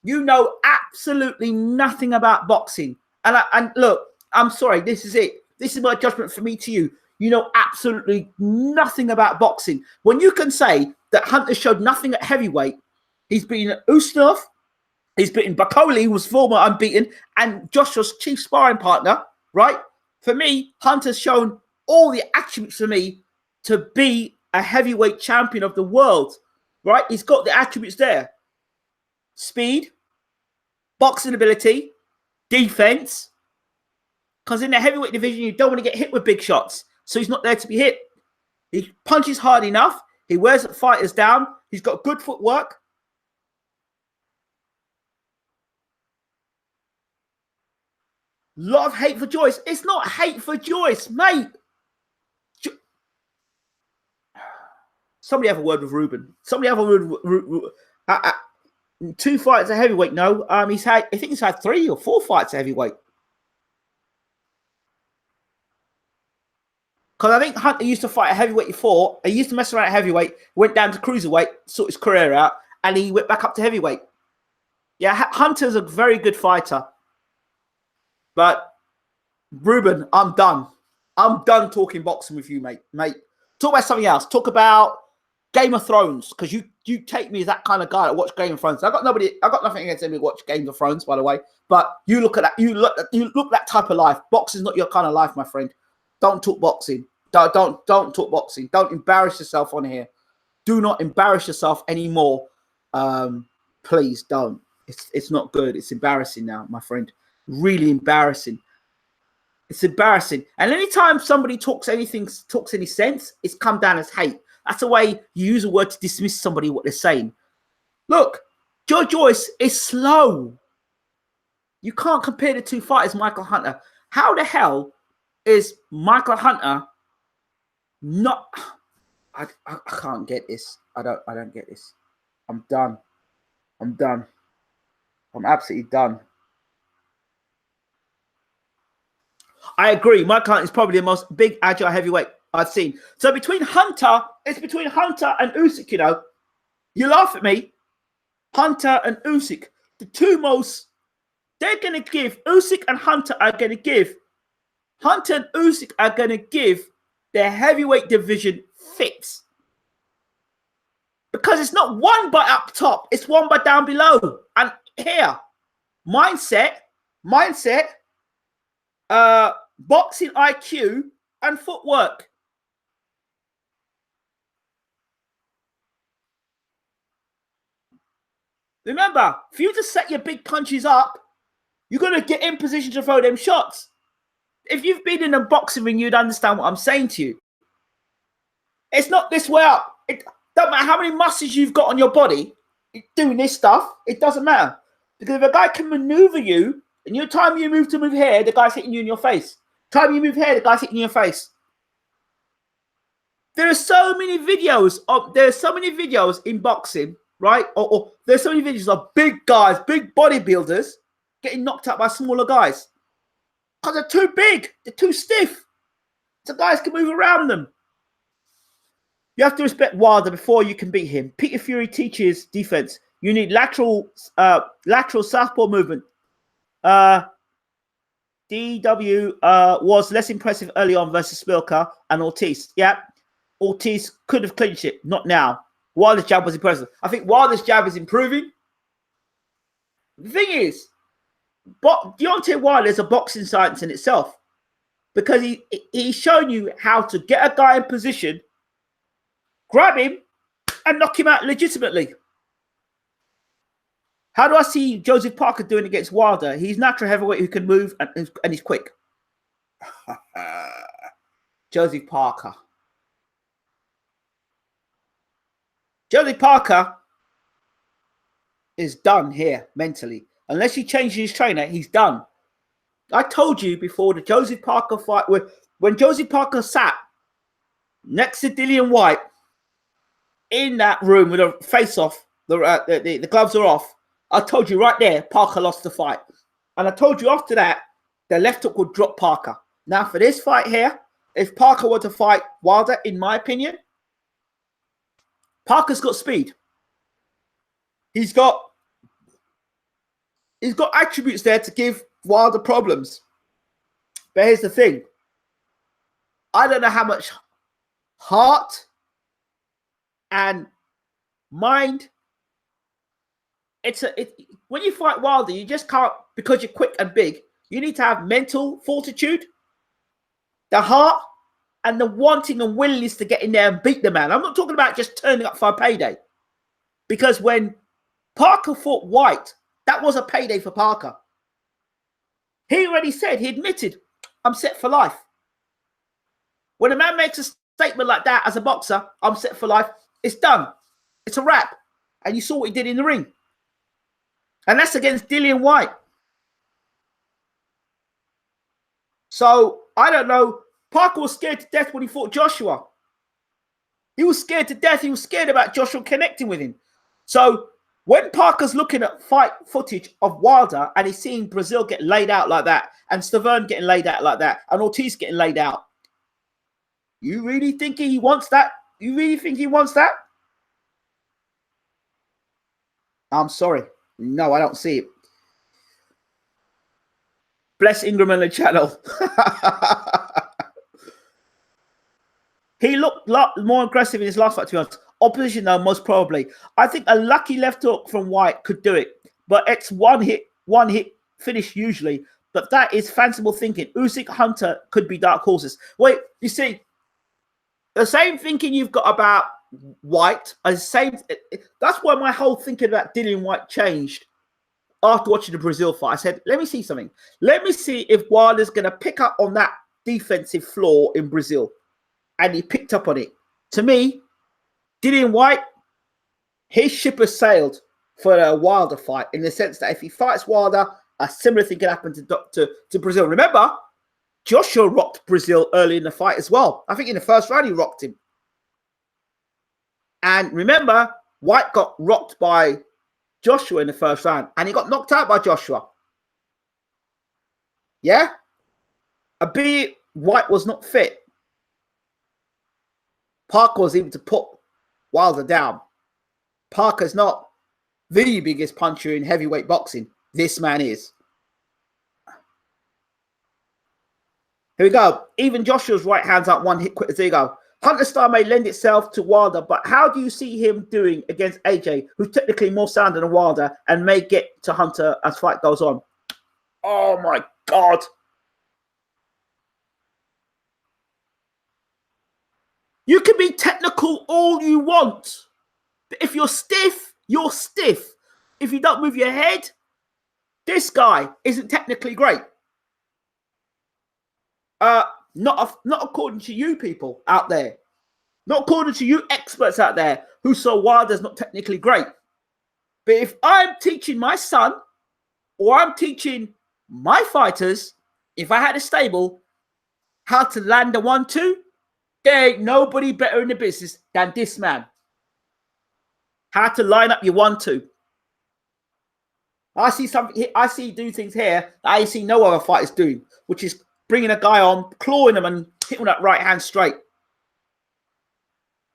you know absolutely nothing about boxing. And look, I'm sorry, this is it. This is my judgment for me to you. You know absolutely nothing about boxing. When you can say that Hunter showed nothing at heavyweight, he's beaten Usmanov, he's beaten Bakoli, who was former unbeaten, and Joshua's chief sparring partner, right? For me, Hunter's shown all the attributes for me to be a heavyweight champion of the world, right? He's got the attributes there. Speed, boxing ability, defense. Because in the heavyweight division, you don't want to get hit with big shots. So he's not there to be hit. He punches hard enough. He wears the fighters down. He's got good footwork. Lot of hate for Joyce. It's not hate for Joyce, mate. Somebody have a word with Ruben. Somebody have a word with Ruben. 2 fights at heavyweight. No, I think he's had 3 or 4 fights at heavyweight. Because I think Hunter used to fight at heavyweight before. He used to mess around at heavyweight, went down to cruiserweight, sort his career out, and he went back up to heavyweight. Yeah, Hunter's a very good fighter. But, Ruben, I'm done. I'm done talking boxing with you, mate. Talk about something else. Talk about Game of Thrones, because you take me as that kind of guy that watch Game of Thrones. I got nothing against anybody who watch Game of Thrones, by the way. But you look at that. You look that type of life. Boxing's not your kind of life, my friend. Don't talk boxing. Don't talk boxing. Don't embarrass yourself on here. Do not embarrass yourself anymore. Please don't. It's not good. It's embarrassing now, my friend. Really embarrassing. It's embarrassing. And anytime somebody talks any sense, it's come down as hate. That's the way you use a word to dismiss somebody, what they're saying. Look, Joe Joyce is slow. You can't compare the 2 fighters, Michael Hunter. How the hell is Michael Hunter not... I can't get this. I don't get this. I'm done. I'm absolutely done. I agree. Michael Hunter is probably the most big, agile heavyweight I've seen. So it's between Hunter and Usyk, you know. You laugh at me. Hunter and Usyk, the two most, they're going to give, Usyk and Hunter are going to give, Hunter and Usyk are going to give their heavyweight division fits. Because it's not one by up top, it's one by down below. And here, mindset, boxing IQ, and footwork. Remember, for you to set your big punches up, you're going to get in position to throw them shots. If you've been in a boxing ring, you'd understand what I'm saying to you. It's not this way up. It don't matter how many muscles you've got on your body doing this stuff. It doesn't matter. Because if a guy can maneuver you, and your time you move here, the guy's hitting you in your face. Time you move here, the guy's hitting you in your face. There are so many videos in boxing, right? Or there's so many videos of big guys, big bodybuilders getting knocked out by smaller guys. Because they're too big, they're too stiff. So guys can move around them. You have to respect Wilder before you can beat him. Peter Fury teaches defense. You need lateral southpaw movement. DW was less impressive early on versus Spilka and Ortiz. Yeah, Ortiz could have clinched it. Not now. Wilder's jab was impressive. I think Wilder's jab is improving. The thing is, Deontay Wilder is a boxing science in itself. Because he's shown you how to get a guy in position, grab him, and knock him out legitimately. How do I see Joseph Parker doing against Wilder? He's natural heavyweight who can move and he's quick. Joseph Parker. Joseph Parker is done here mentally. Unless he changes his trainer, he's done. I told you before the Joseph Parker fight, when Joseph Parker sat next to Dillian Whyte in that room with a face-off, the gloves are off, I told you right there, Parker lost the fight. And I told you after that, the left hook would drop Parker. Now for this fight here, if Parker were to fight Wilder, in my opinion, Parker's got speed. He's got attributes there to give Wilder problems. But here's the thing. I don't know how much heart and mind. When you fight Wilder, you just can't, because you're quick and big, you need to have mental fortitude, the heart, and the wanting and willingness to get in there and beat the man. I'm not talking about just turning up for a payday. Because when Parker fought Whyte, that was a payday for Parker. He already said, he admitted, I'm set for life. When a man makes a statement like that as a boxer, I'm set for life, it's done. It's a wrap. And you saw what he did in the ring. And that's against Dillian Whyte. So, I don't know. Parker was scared to death when he fought Joshua. He was scared to death. He was scared about Joshua connecting with him. So, when Parker's looking at fight footage of Wilder and he's seeing Brazil get laid out like that, and Stavern getting laid out like that, and Ortiz getting laid out, you really think he wants that? You really think he wants that? I'm sorry. No, I don't see it. Bless Ingram on the channel. He looked a lot more aggressive in his last fight, to be honest. Opposition, though, most probably. I think a lucky left hook from Whyte could do it. But it's one hit finish usually. But that is fanciful thinking. Usyk, Hunter could be dark horses. Wait, you see, the same thinking you've got about Whyte, that's why my whole thinking about Dillian Whyte changed after watching the Brazil fight. I said, let me see something. Let me see if Wilder's going to pick up on that defensive flaw in Brazil. And he picked up on it. To me, Dillian Whyte, his ship has sailed for a Wilder fight, in the sense that if he fights Wilder, a similar thing can happen to Brazil. Remember, Joshua rocked Brazil early in the fight as well. I think in the first round he rocked him. And remember, Whyte got rocked by Joshua in the first round, and he got knocked out by Joshua. Yeah? Albeit Whyte was not fit, Parker was able to put Wilder down. Parker's not the biggest puncher in heavyweight boxing. This man is. Here we go. Even Joshua's right hands up one hit quick. There you go. Hunter style may lend itself to Wilder, but how do you see him doing against AJ, who's technically more sounder than Wilder and may get to Hunter as fight goes on? Oh my God. You can be technical all you want, but if you're stiff, you're stiff. If you don't move your head, this guy isn't technically great. Not according to you people out there. Not according to you experts out there who saw Wilder's not technically great. But if I'm teaching my son or I'm teaching my fighters, if I had a stable, how to land a 1-2, there ain't nobody better in the business than this man. How to line up your 1-2. I see something. I see do things here that I see no other fighters doing, which is bringing a guy on, clawing him, and hitting that right hand straight.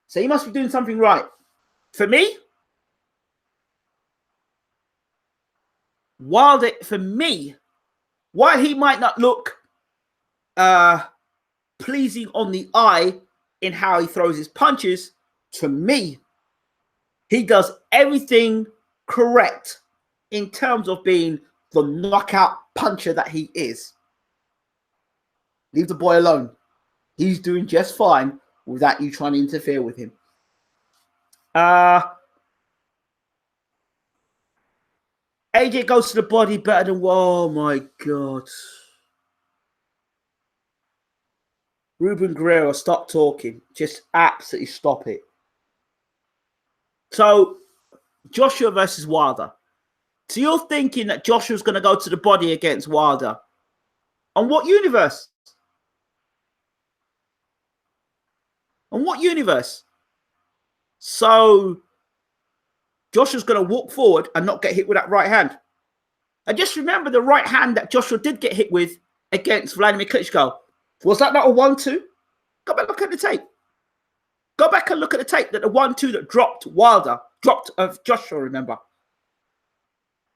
So he must be doing something right. For me, while he might not look pleasing on the eye in how he throws his punches, to me, he does everything correct in terms of being the knockout puncher that he is. Leave the boy alone. He's doing just fine without you trying to interfere with him. AJ goes to the body better than... Oh, my God. Ruben Guerrero, stop talking. Just absolutely stop it. So, Joshua versus Wilder. So you're thinking that Joshua's going to go to the body against Wilder. On what universe? On what universe? So Joshua's going to walk forward and not get hit with that right hand. And just remember the right hand that Joshua did get hit with against Vladimir Klitschko. Was that not a 1-2? Go back and look at the tape. Go back and look at the tape that the 1-2 that dropped Wilder, dropped Joshua, remember.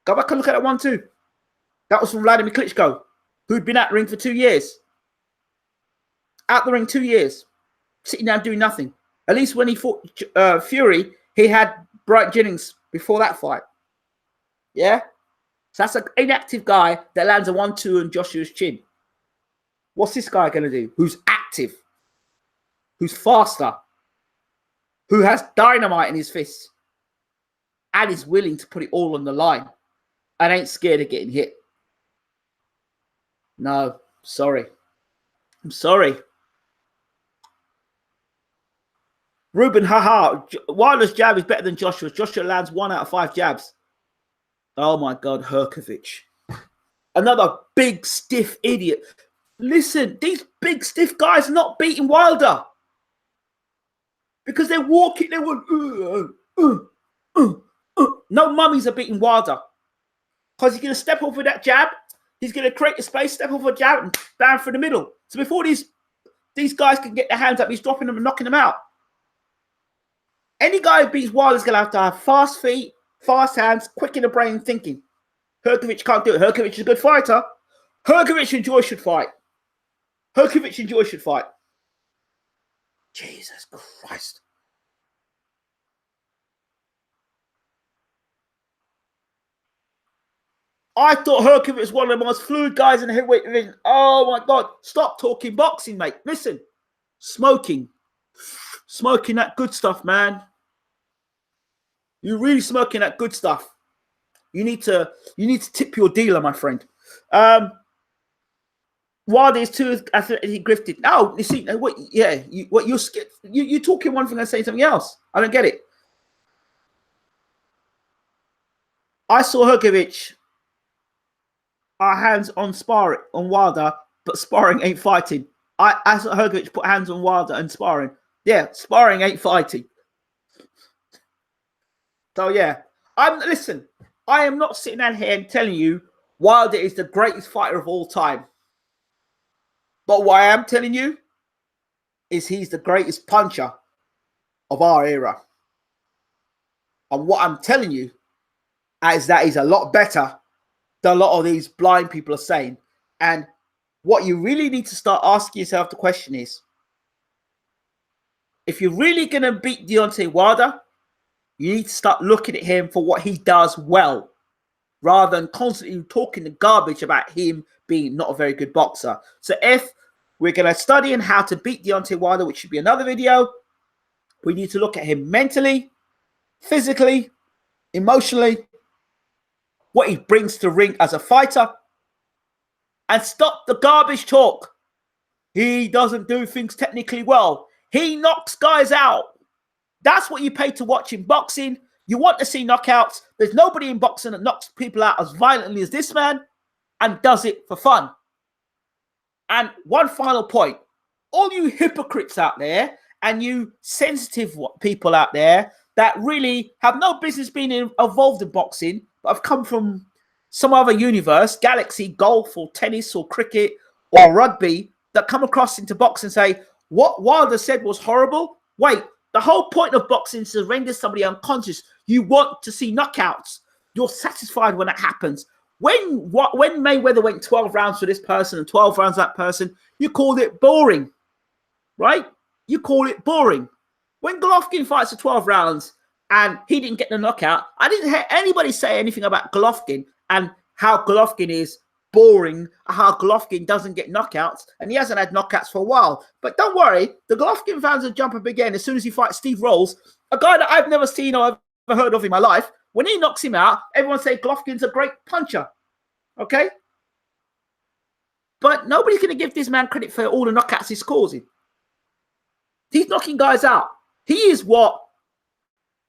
Go back and look at that 1-2. That was from Vladimir Klitschko, who'd been at the ring for 2 years. Out the ring 2 years. Sitting down doing nothing. At least when he fought Fury, he had Bright Jennings before that fight. Yeah? So that's an inactive guy that lands a 1-2 on Joshua's chin. What's this guy going to do? Who's active? Who's faster? Who has dynamite in his fists? And is willing to put it all on the line. And ain't scared of getting hit. No, sorry. I'm sorry. Ruben, haha. Wilder's jab is better than Joshua's. Joshua lands 1 out of 5 jabs. Oh my God, Herkovich. Another big, stiff idiot. Listen, these big, stiff guys are not beating Wilder. Because they're walking, they were... No mummies are beating Wilder. Because he's going to step off with that jab. He's going to create a space, step off a jab, and bam for the middle. So before these guys can get their hands up, he's dropping them and knocking them out. Any guy who beats Wilder's going to have fast feet, fast hands, quick in the brain thinking. Herkovich can't do it. Herkovich is a good fighter. Herkovich and Joy should fight. Herkovich and Joy should fight. Jesus Christ. I thought Herkovich was one of the most fluid guys in the heavyweight division. Oh my God. Stop talking boxing, mate. Listen. Smoking. Smoking that good stuff, man. You're really smoking that good stuff. You need to tip your dealer, my friend. Wilder is too athletically gifted. No, you see, what? Yeah, you're talking one thing and saying something else. I don't get it. I saw Herkovich. Our hands on sparring on Wilder, but sparring ain't fighting. I saw Herkovich put hands on Wilder and sparring. Yeah, sparring ain't fighting. So yeah, listen. I am not sitting down here and telling you Wilder is the greatest fighter of all time. But what I am telling you is he's the greatest puncher of our era. And what I'm telling you is that he's a lot better than a lot of these blind people are saying. And what you really need to start asking yourself the question is, if you're really going to beat Deontay Wilder, you need to start looking at him for what he does well, rather than constantly talking the garbage about him being not a very good boxer. So if we're going to study on how to beat Deontay Wilder, which should be another video, we need to look at him mentally, physically, emotionally, what he brings to the ring as a fighter, and stop the garbage talk. He doesn't do things technically well. He knocks guys out. That's what you pay to watch in boxing. You want to see knockouts. There's nobody in boxing that knocks people out as violently as this man and does it for fun. And one final point. All you hypocrites out there and you sensitive people out there that really have no business being involved in boxing, but have come from some other universe, galaxy, golf or tennis or cricket or rugby, that come across into boxing and say, what Wilder said was horrible. Wait, the whole point of boxing is to render somebody unconscious. You want to see knockouts. You're satisfied when that happens. When Mayweather went 12 rounds for this person and 12 rounds for that person, you called it boring, right? You call it boring. When Golovkin fights for 12 rounds and he didn't get the knockout, I didn't hear anybody say anything about Golovkin and how Golovkin is boring, how Golovkin doesn't get knockouts, and he hasn't had knockouts for a while. But don't worry, the Golovkin fans will jump up again as soon as he fights Steve Rolls, a guy that I've never seen or ever heard of in my life. When he knocks him out, everyone say Golovkin's a great puncher. Okay? But nobody's going to give this man credit for all the knockouts he's causing. He's knocking guys out. He is what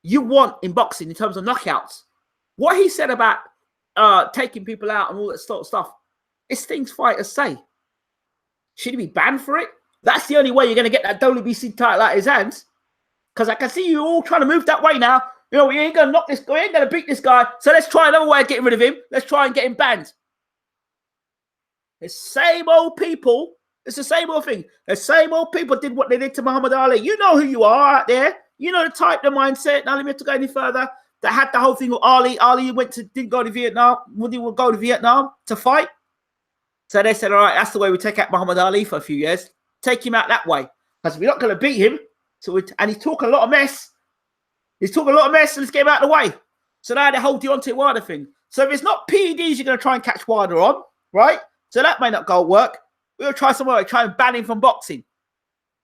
you want in boxing in terms of knockouts. What he said about taking people out and all that sort of stuff, it's things fighters say. Should he be banned for it? That's the only way you're going to get that WBC title out of his hands. Because I can see you all trying to move that way now. You know, we ain't going to knock this guy, we ain't going to beat this guy. So let's try another way of getting rid of him. Let's try and get him banned. The same old people. It's the same old thing. The same old people did what they did to Muhammad Ali. You know who you are out there. You know the type, the mindset. Now let me have to go any further. That had the whole thing with Ali. Ali didn't go to Vietnam. Didn't go to Vietnam to fight. So they said, all right, that's the way we take out Muhammad Ali for a few years. Take him out that way. Because we're not going to beat him. And he's talking a lot of mess. He's talking a lot of mess, and let's get him out of the way. So now the whole Deontay Wilder thing. So if it's not PEDs you're going to try and catch Wilder on, right? So that may not go work. We'll try somewhere, try and ban him from boxing.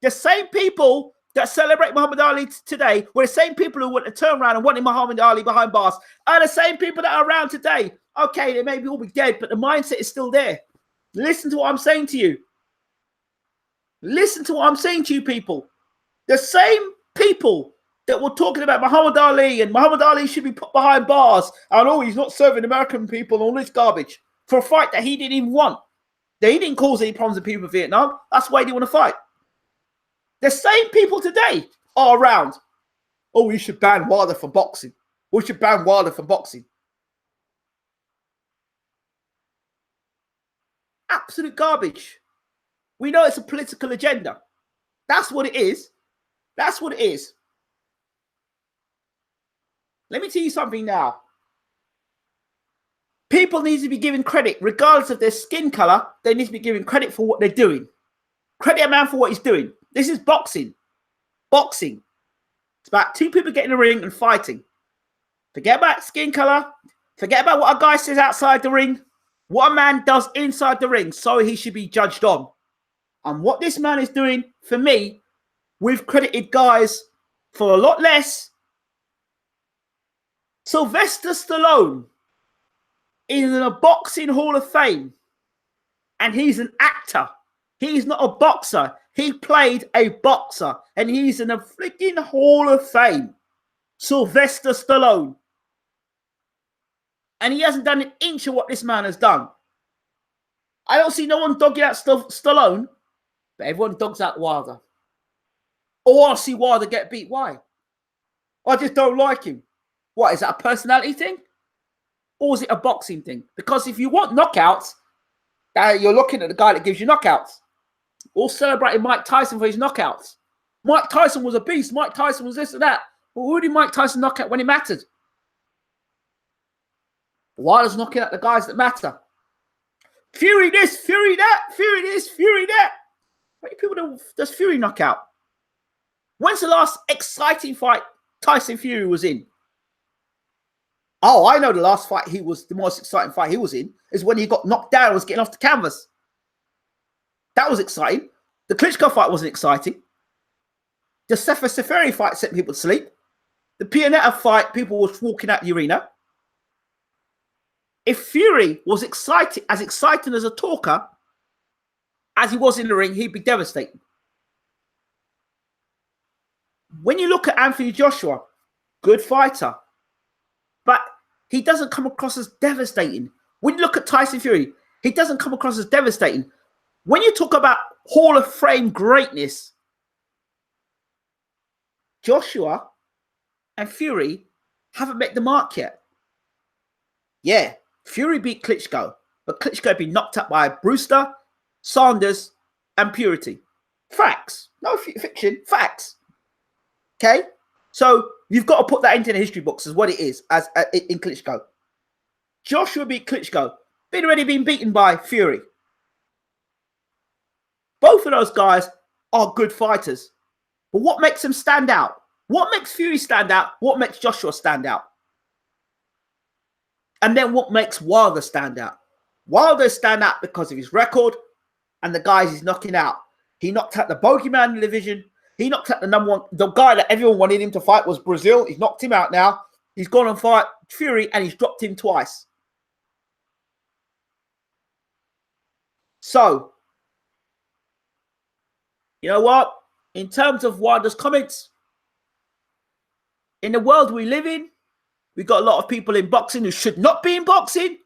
The same people that celebrate Muhammad Ali today were the same people who want to turn around and wanted Muhammad Ali behind bars are the same people that are around today. Okay, they may all be dead, but the mindset is still there. Listen to what I'm saying to you. Listen to what I'm saying to you, people. The same people that were talking about Muhammad Ali and Muhammad Ali should be put behind bars and oh, he's not serving American people and all this garbage for a fight that he didn't even want. That he didn't cause any problems with people in Vietnam. That's why he didn't want to fight. The same people today are around. Oh, we should ban Wilder from boxing. We should ban Wilder from boxing. Absolute garbage. We know it's a political agenda. That's what it is. That's what it is. Let me tell you something now. People need to be given credit, regardless of their skin color. They need to be given credit for what they're doing. Credit a man for what he's doing. This is boxing. Boxing. It's about two people getting in the ring and fighting. Forget about skin color. Forget about what a guy says outside the ring. What a man does inside the ring, so he should be judged on. And what this man is doing, for me, we've credited guys for a lot less. Sylvester Stallone is in a boxing hall of fame. And he's an actor. He's not a boxer. He played a boxer. And he's in a freaking hall of fame. Sylvester Stallone. And he hasn't done an inch of what this man has done. I don't see no one dogging out Stallone. But everyone dogs out Wilder. Or I see Wilder get beat. Why? I just don't like him. What, is that a personality thing? Or is it a boxing thing? Because if you want knockouts, you're looking at the guy that gives you knockouts. Or celebrating Mike Tyson for his knockouts. Mike Tyson was a beast. Mike Tyson was this and that. Well, who did Mike Tyson knock out when he mattered? Wilder's knocking out the guys that matter. Fury this, Fury that, Fury this, Fury that. How many people does Fury knock out? When's the last exciting fight Tyson Fury was in? Oh, I know the last fight the most exciting fight he was in is when he got knocked down and was getting off the canvas. That was exciting. The Klitschko fight wasn't exciting. The Seferi fight sent people to sleep. The Pianetta fight, people were walking out the arena. If Fury was as exciting as a talker as he was in the ring, he'd be devastating. When you look at Anthony Joshua, good fighter, but he doesn't come across as devastating. When you look at Tyson Fury, he doesn't come across as devastating. When you talk about Hall of Fame greatness, Joshua and Fury haven't met the mark yet. Yeah, Fury beat Klitschko, but Klitschko had been knocked out by Brewster, Sanders, and Purity. Facts. No fiction. Facts. Okay? So you've got to put that into the history books as what it is as in Klitschko. Joshua beat Klitschko. Been already been beaten by Fury. Both of those guys are good fighters. But what makes them stand out? What makes Fury stand out? What makes Joshua stand out? And then what makes Wilder stand out? Wilder stand out because of his record and the guys he's knocking out. He knocked out the bogeyman in the division. He knocked out the number one, the guy that everyone wanted him to fight was Brazil. He's knocked him out now. He's gone and fight Fury and he's dropped him twice. So, you know what? In terms of Wilder's comments, in the world we live in, we've got a lot of people in boxing who should not be in boxing.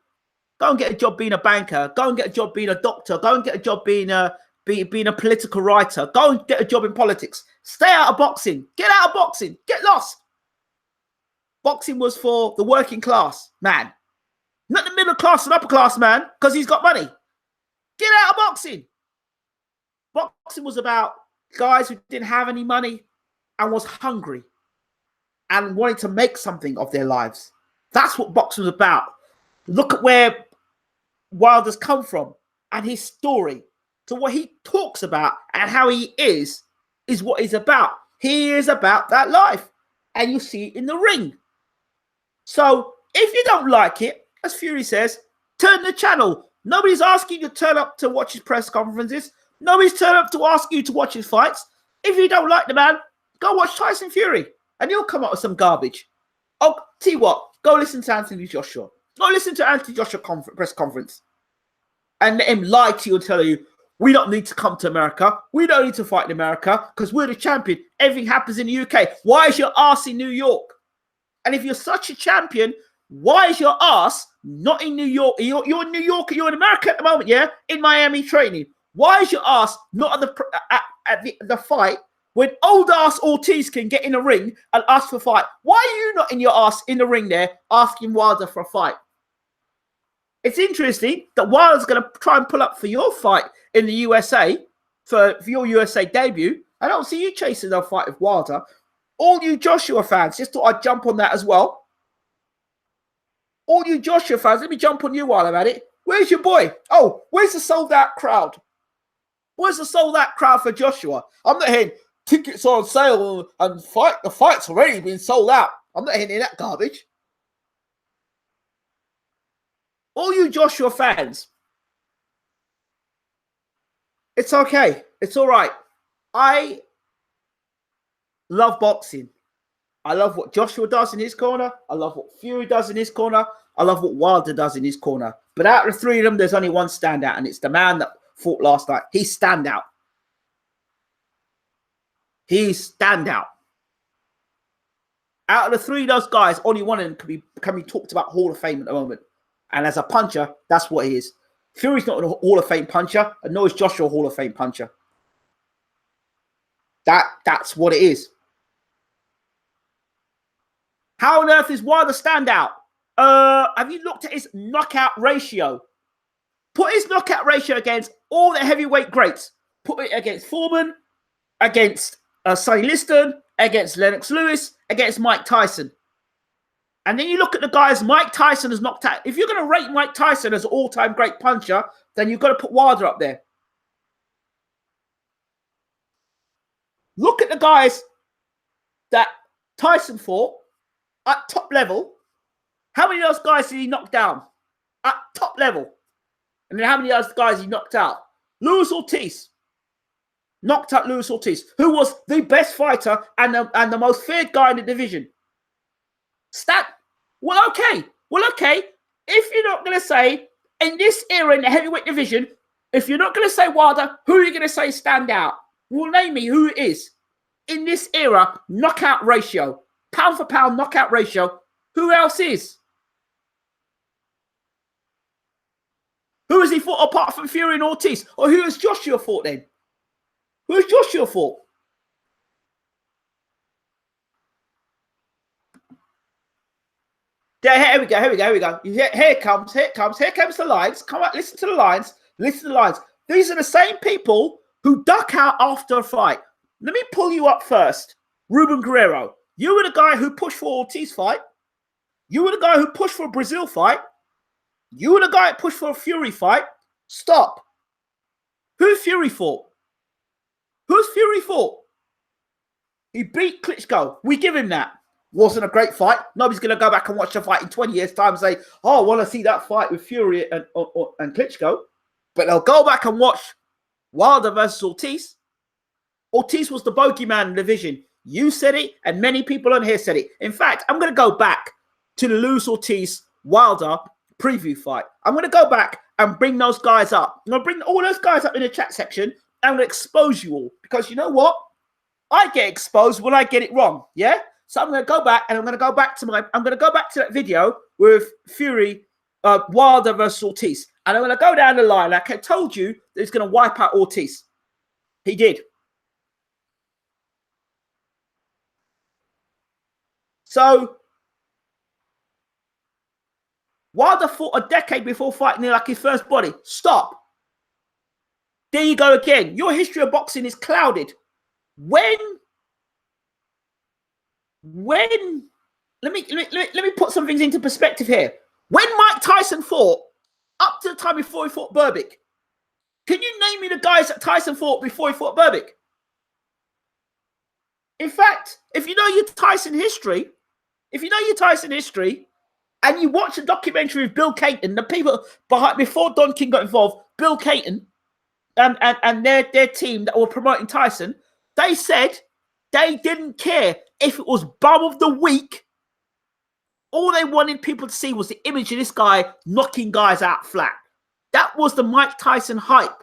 Go and get a job being a banker. Go and get a job being a doctor. Go and get a job being a political writer. Go and get a job in politics. Stay out of boxing. Get out of boxing. Get lost. Boxing was for the working class man. Not the middle class and upper class man because he's got money. Get out of boxing. Boxing was about guys who didn't have any money and was hungry and wanted to make something of their lives. That's what boxing was about. Look at where Wilder's come from and his story. So what he talks about and how he is what he's about. He is about that life. And you see it in the ring. So if you don't like it, as Fury says, turn the channel. Nobody's asking you to turn up to watch his press conferences. Nobody's turned up to ask you to watch his fights. If you don't like the man, go watch Tyson Fury. And he'll come up with some garbage. Oh, tell you what, go listen to Anthony Joshua. Go listen to Anthony Joshua press conference. And let him lie to you and tell you, we don't need to come to America. We don't need to fight in America because we're the champion. Everything happens in the UK. Why is your ass in New York? And if you're such a champion, why is your ass not in New York? You're in New York. You're in America at the moment, yeah? In Miami training. Why is your ass not at the fight when old ass Ortiz can get in a ring and ask for a fight? Why are you not in your ass in the ring there asking Wilder for a fight? It's interesting that Wilder's going to try and pull up for your fight in the USA, for your USA debut. I don't see you chasing a fight with Wilder. All you Joshua fans, just thought I'd jump on that as well. All you Joshua fans, let me jump on you while I'm at it. Where's your boy? Oh, where's the sold out crowd? Where's the sold out crowd for Joshua? I'm not hearing tickets on sale and the fight's already been sold out. I'm not hearing that garbage. All you Joshua fans, it's okay. It's all right. I love boxing. I love what Joshua does in his corner. I love what Fury does in his corner. I love what Wilder does in his corner. But out of the three of them, there's only one standout, and it's the man that fought last night. He's standout. He's standout. Out of the three of those guys, only one of them can be talked about Hall of Fame at the moment. And as a puncher, that's what he is. Fury's not a Hall of Fame puncher, and nor is Joshua a Hall of Fame puncher. That's what it is. How on earth is Wilder standout? Have you looked at his knockout ratio? Put his knockout ratio against all the heavyweight greats. Put it against Foreman, against Sonny Liston, against Lennox Lewis, against Mike Tyson. And then you look at the guys Mike Tyson has knocked out. If you're going to rate Mike Tyson as an all-time great puncher, then you've got to put Wilder up there. Look at the guys that Tyson fought at top level. How many of those guys did he knock down at top level? And then how many of those guys he knocked out? Luis Ortiz. Knocked out Luis Ortiz, who was the best fighter and the most feared guy in the division. Well, okay. If you're not going to say, in this era in the heavyweight division, if you're not going to say Wilder, who are you going to say stand out? Well, name me who it is. In this era, knockout ratio, pound for pound knockout ratio, who else is? Who has he fought apart from Fury and Ortiz? Or who has Joshua fought then? Who has Joshua fought? Here we go. Here comes the lines. Come on, listen to the lines. These are the same people who duck out after a fight. Let me pull you up first. Ruben Guerrero. You were the guy who pushed for Ortiz fight. You were the guy who pushed for a Brazil fight. You were the guy that pushed for a Fury fight. Stop. Who's Fury fought? He beat Klitschko. We give him that. Wasn't a great fight. Nobody's going to go back and watch the fight in 20 years' time and say, oh, I want to see that fight with Fury and Klitschko. But they'll go back and watch Wilder versus Ortiz. Ortiz was the bogeyman in the division. You said it, and many people on here said it. In fact, I'm going to go back to the Luis Ortiz-Wilder preview fight. I'm going to go back and bring those guys up. I'm going to bring all those guys up in the chat section. I'm going to expose you all. Because you know what? I get exposed when I get it wrong. Yeah? So I'm going to go back, and I'm going to go back to that video with Fury, Wilder versus Ortiz. And I'm going to go down the line. Like I told you, that he's going to wipe out Ortiz. He did. So Wilder fought a decade before fighting like his first body. Stop. There you go again. Your history of boxing is clouded. When let me put some things into perspective here. When Mike Tyson fought, up to the time before he fought Berbick, can you name me the guys that Tyson fought before he fought Berbick? In fact, if you know your Tyson history, and you watch a documentary with Bill Caton, the people behind before Don King got involved, Bill Caton and their team that were promoting Tyson, they said they didn't care if it was bum of the week. All they wanted people to see was the image of this guy knocking guys out flat. That was the Mike Tyson hype.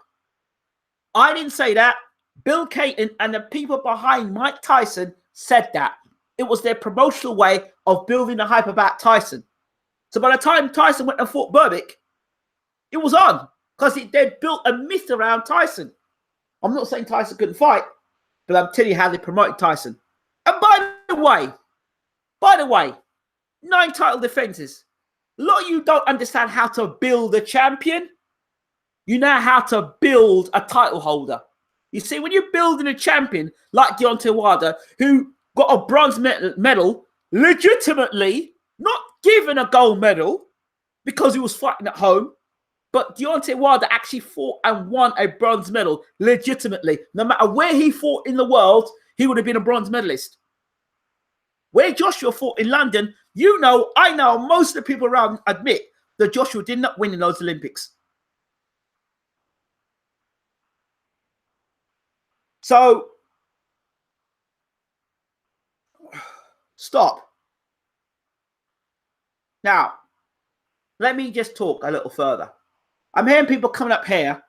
I didn't say that. Bill Caton and the people behind Mike Tyson said that. It was their promotional way of building the hype about Tyson. So by the time Tyson went and fought Berbick, it was on. Because they'd built a myth around Tyson. I'm not saying Tyson couldn't fight, but I'm telling you how they promoted Tyson. And by the way, 9 title defenses. A lot of you don't understand how to build a champion. You know how to build a title holder. You see, when you're building a champion like Deontay Wilder, who got a bronze medal legitimately, not given a gold medal because he was fighting at home, but Deontay Wilder actually fought and won a bronze medal legitimately. No matter where he fought in the world, he would have been a bronze medalist. Where Joshua fought in London, you know, I know, most of the people around admit that Joshua did not win in those Olympics. So, stop. Now, let me just talk a little further. I'm hearing people coming up here.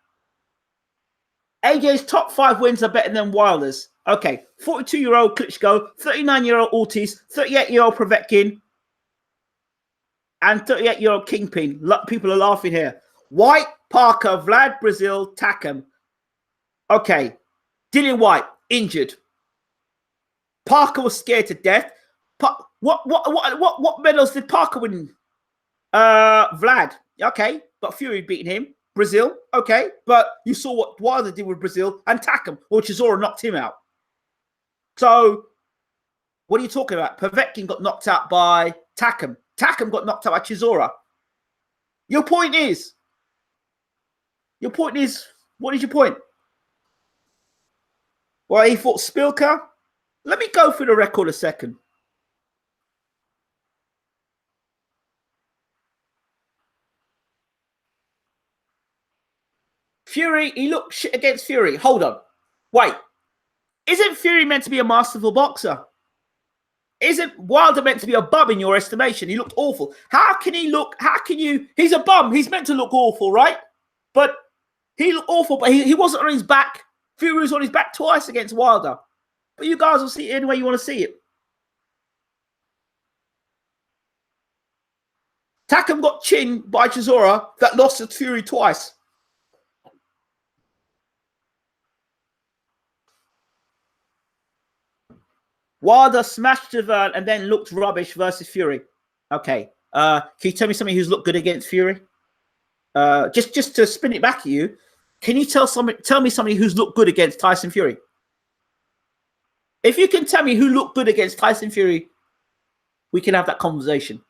AJ's top 5 wins are better than Wilder's. Okay, 42-year-old Klitschko, 39-year-old Ortiz, 38-year-old Povetkin, and 38-year-old Kingpin. People are laughing here. White, Parker, Vlad, Brazil, Takam. Okay, Dillian White, injured. Parker was scared to death. What medals did Parker win? Vlad. Okay, but Fury beating him. Brazil. Okay, but you saw what Wilder did with Brazil and Takam, or Chisora knocked him out. So What are you talking about? Povetkin got knocked out by Takam. Takam got knocked out by Chisora. Your point is, what is your point? Well, he fought Spilka. Let me go through the record a second. Fury, he looked shit against Fury. Hold on. Wait. Isn't Fury meant to be a masterful boxer? Isn't Wilder meant to be a bum in your estimation? He looked awful. How can he look? How can you? He's a bum. He's meant to look awful, right? But he looked awful, but he wasn't on his back. Fury was on his back twice against Wilder. But you guys will see it any way you want to see it. Takam got chinned by Chisora that lost to Fury twice. Wilder smashed Javern and then looked rubbish versus Fury. Okay. Can you tell me somebody who's looked good against Fury? Just to spin it back at you, can you tell me somebody who's looked good against Tyson Fury? If you can tell me who looked good against Tyson Fury, we can have that conversation.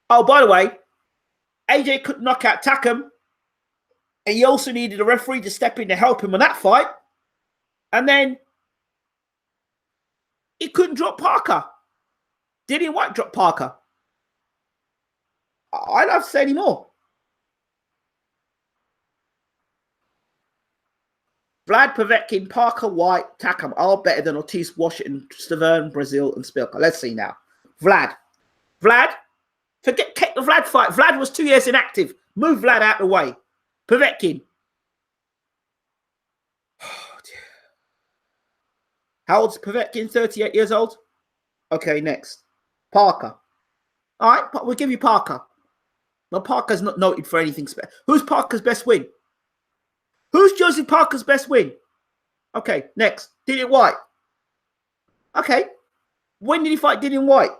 Oh, by the way, AJ could knock out Takam. And he also needed a referee to step in to help him on that fight. And then he couldn't drop Parker. Dillian Whyte dropped Parker. I don't have to say any more. Vlad, Povetkin, Parker, White, Takam are better than Ortiz, Washington, Stavern, Brazil, and Spilka. Let's see now. Vlad, forget the Vlad fight. Vlad was 2 years inactive. Move Vlad out of the way. Povetkin. Oh, dear. How old's Povetkin? 38 years old? Okay, next. Parker. All right, we'll give you Parker. But Parker's not noted for anything special. Who's Parker's best win? Who's Joseph Parker's best win? Okay, next. Dillian Whyte. Okay. When did he fight Dillian Whyte?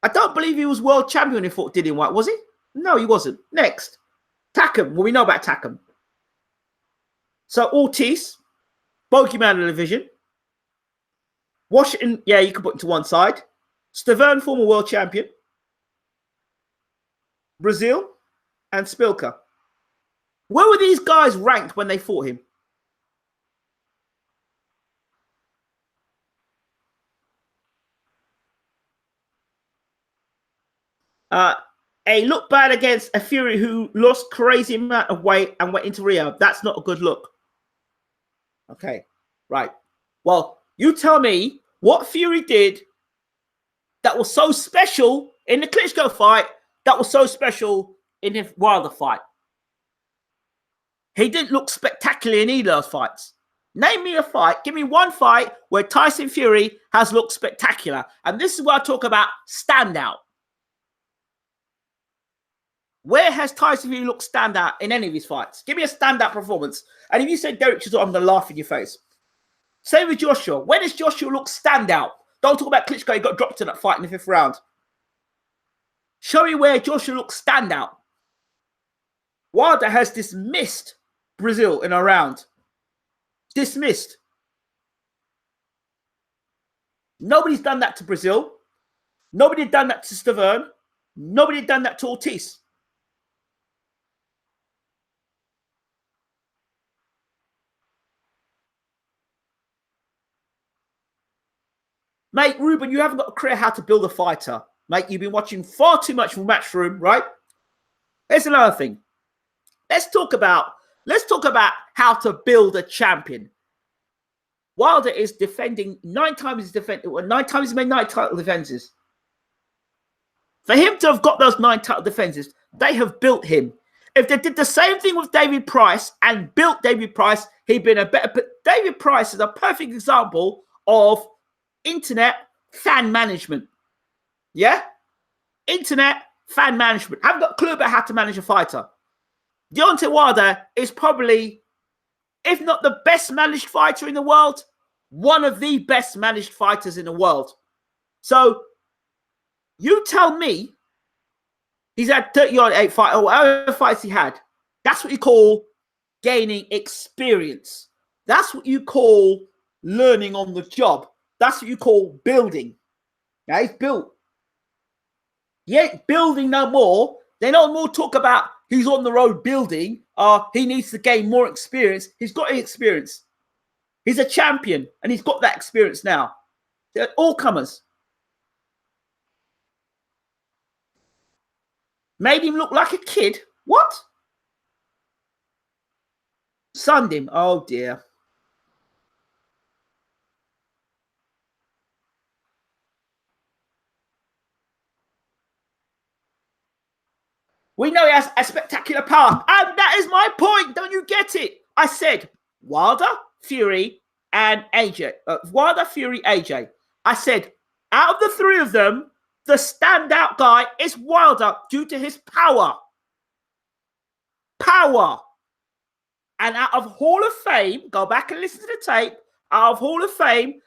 I don't believe he was world champion when he fought Dillian Whyte, was he? No, he wasn't. Next. Takam. Well, we know about Takam. So Ortiz, bogeyman of the division. Washington, yeah, you can put him to one side. Stavern, former world champion. Brazil and Spilka. Where were these guys ranked when they fought him? A look bad against a Fury who lost crazy amount of weight and went into Rio. That's not a good look. Okay, right. Well, you tell me what Fury did that was so special in the Klitschko fight, that was so special in the Wilder fight. He didn't look spectacular in either of those fights. Name me a fight. Give me one fight where Tyson Fury has looked spectacular. And this is where I talk about standout. Where has Tyson Fury looked standout in any of his fights? Give me a standout performance. And if you say Derek Chisora, I'm going to laugh in your face. Same with Joshua. When does Joshua look standout? Don't talk about Klitschko. He got dropped in that fight in the 5th round. Show me where Joshua looks standout. Wilder has dismissed Brazil in a round. Dismissed. Nobody's done that to Brazil. Nobody had done that to Stavern. Nobody had done that to Ortiz. Mate, Ruben, you haven't got a career how to build a fighter. Mate, you've been watching far too much from Matchroom, right? Here's another thing. Let's talk about how to build a champion. Wilder is defending 9 times he's made 9 title defenses. For him to have got those 9 title defenses, they have built him. If they did the same thing with David Price and built David Price, he'd been a better. But David Price is a perfect example of internet fan management. Yeah? Internet fan management. I haven't got a clue about how to manage a fighter. Deontay Wilder is probably, if not the best managed fighter in the world, one of the best managed fighters in the world. So, you tell me, he's had 30-odd 8 fights, or however fights he had. That's what you call gaining experience. That's what you call learning on the job. That's what you call building. Now he's built. He ain't building no more. They no more talk about he's on the road building. He needs to gain more experience. He's got experience. He's a champion, and he's got that experience now. They're all comers. Made him look like a kid. What? Sunned him. Oh, dear. We know he has a spectacular power. And that is my point. Don't you get it? I said Wilder, Fury, and AJ. Wilder, Fury, AJ. I said, out of the three of them, the standout guy is Wilder due to his power. Power. And out of Hall of Fame, go back and listen to the tape. Out of Hall of Fame,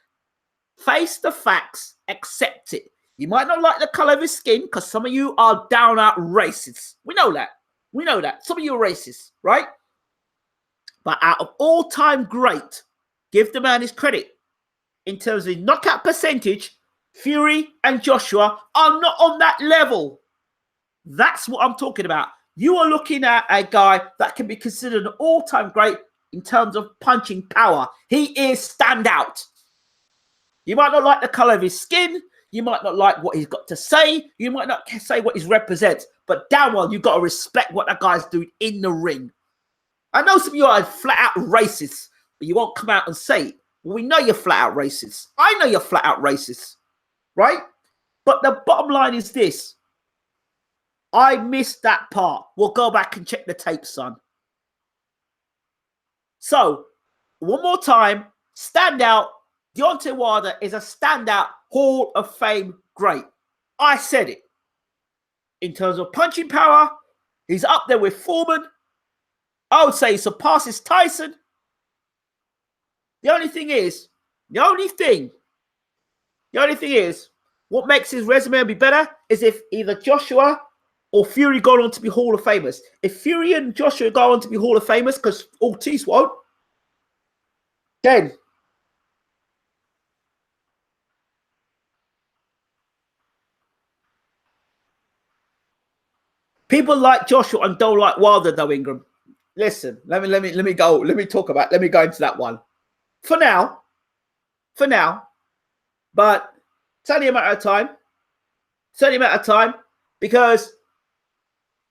face the facts, accept it. You might not like the color of his skin because some of you are down out racists. We know that. We know that. Some of you are racist, right? But out of all-time great, give the man his credit. In terms of knockout percentage, Fury and Joshua are not on that level. That's what I'm talking about. You are looking at a guy that can be considered an all-time great in terms of punching power. He is standout. You might not like the color of his skin. You might not like what he's got to say. You might not say what he represents. But damn well, you've got to respect what that guy's doing in the ring. I know some of you are flat-out racist, but you won't come out and say it. Well, we know you're flat-out racist. I know you're flat-out racist, right? But the bottom line is this. I missed that part. We'll go back and check the tape, son. So, one more time, standout. Deontay Wilder is a standout Hall of Fame great. I said it. In terms of punching power, he's up there with Foreman. I would say he surpasses Tyson. The only thing is, what makes his resume be better is if either Joshua or Fury go on to be Hall of Famers. If Fury and Joshua go on to be Hall of Famers, because Ortiz won't, then people like Joshua and don't like Wilder, though, Ingram. Listen, let me go into that one. For now. But it's only a matter of time. Because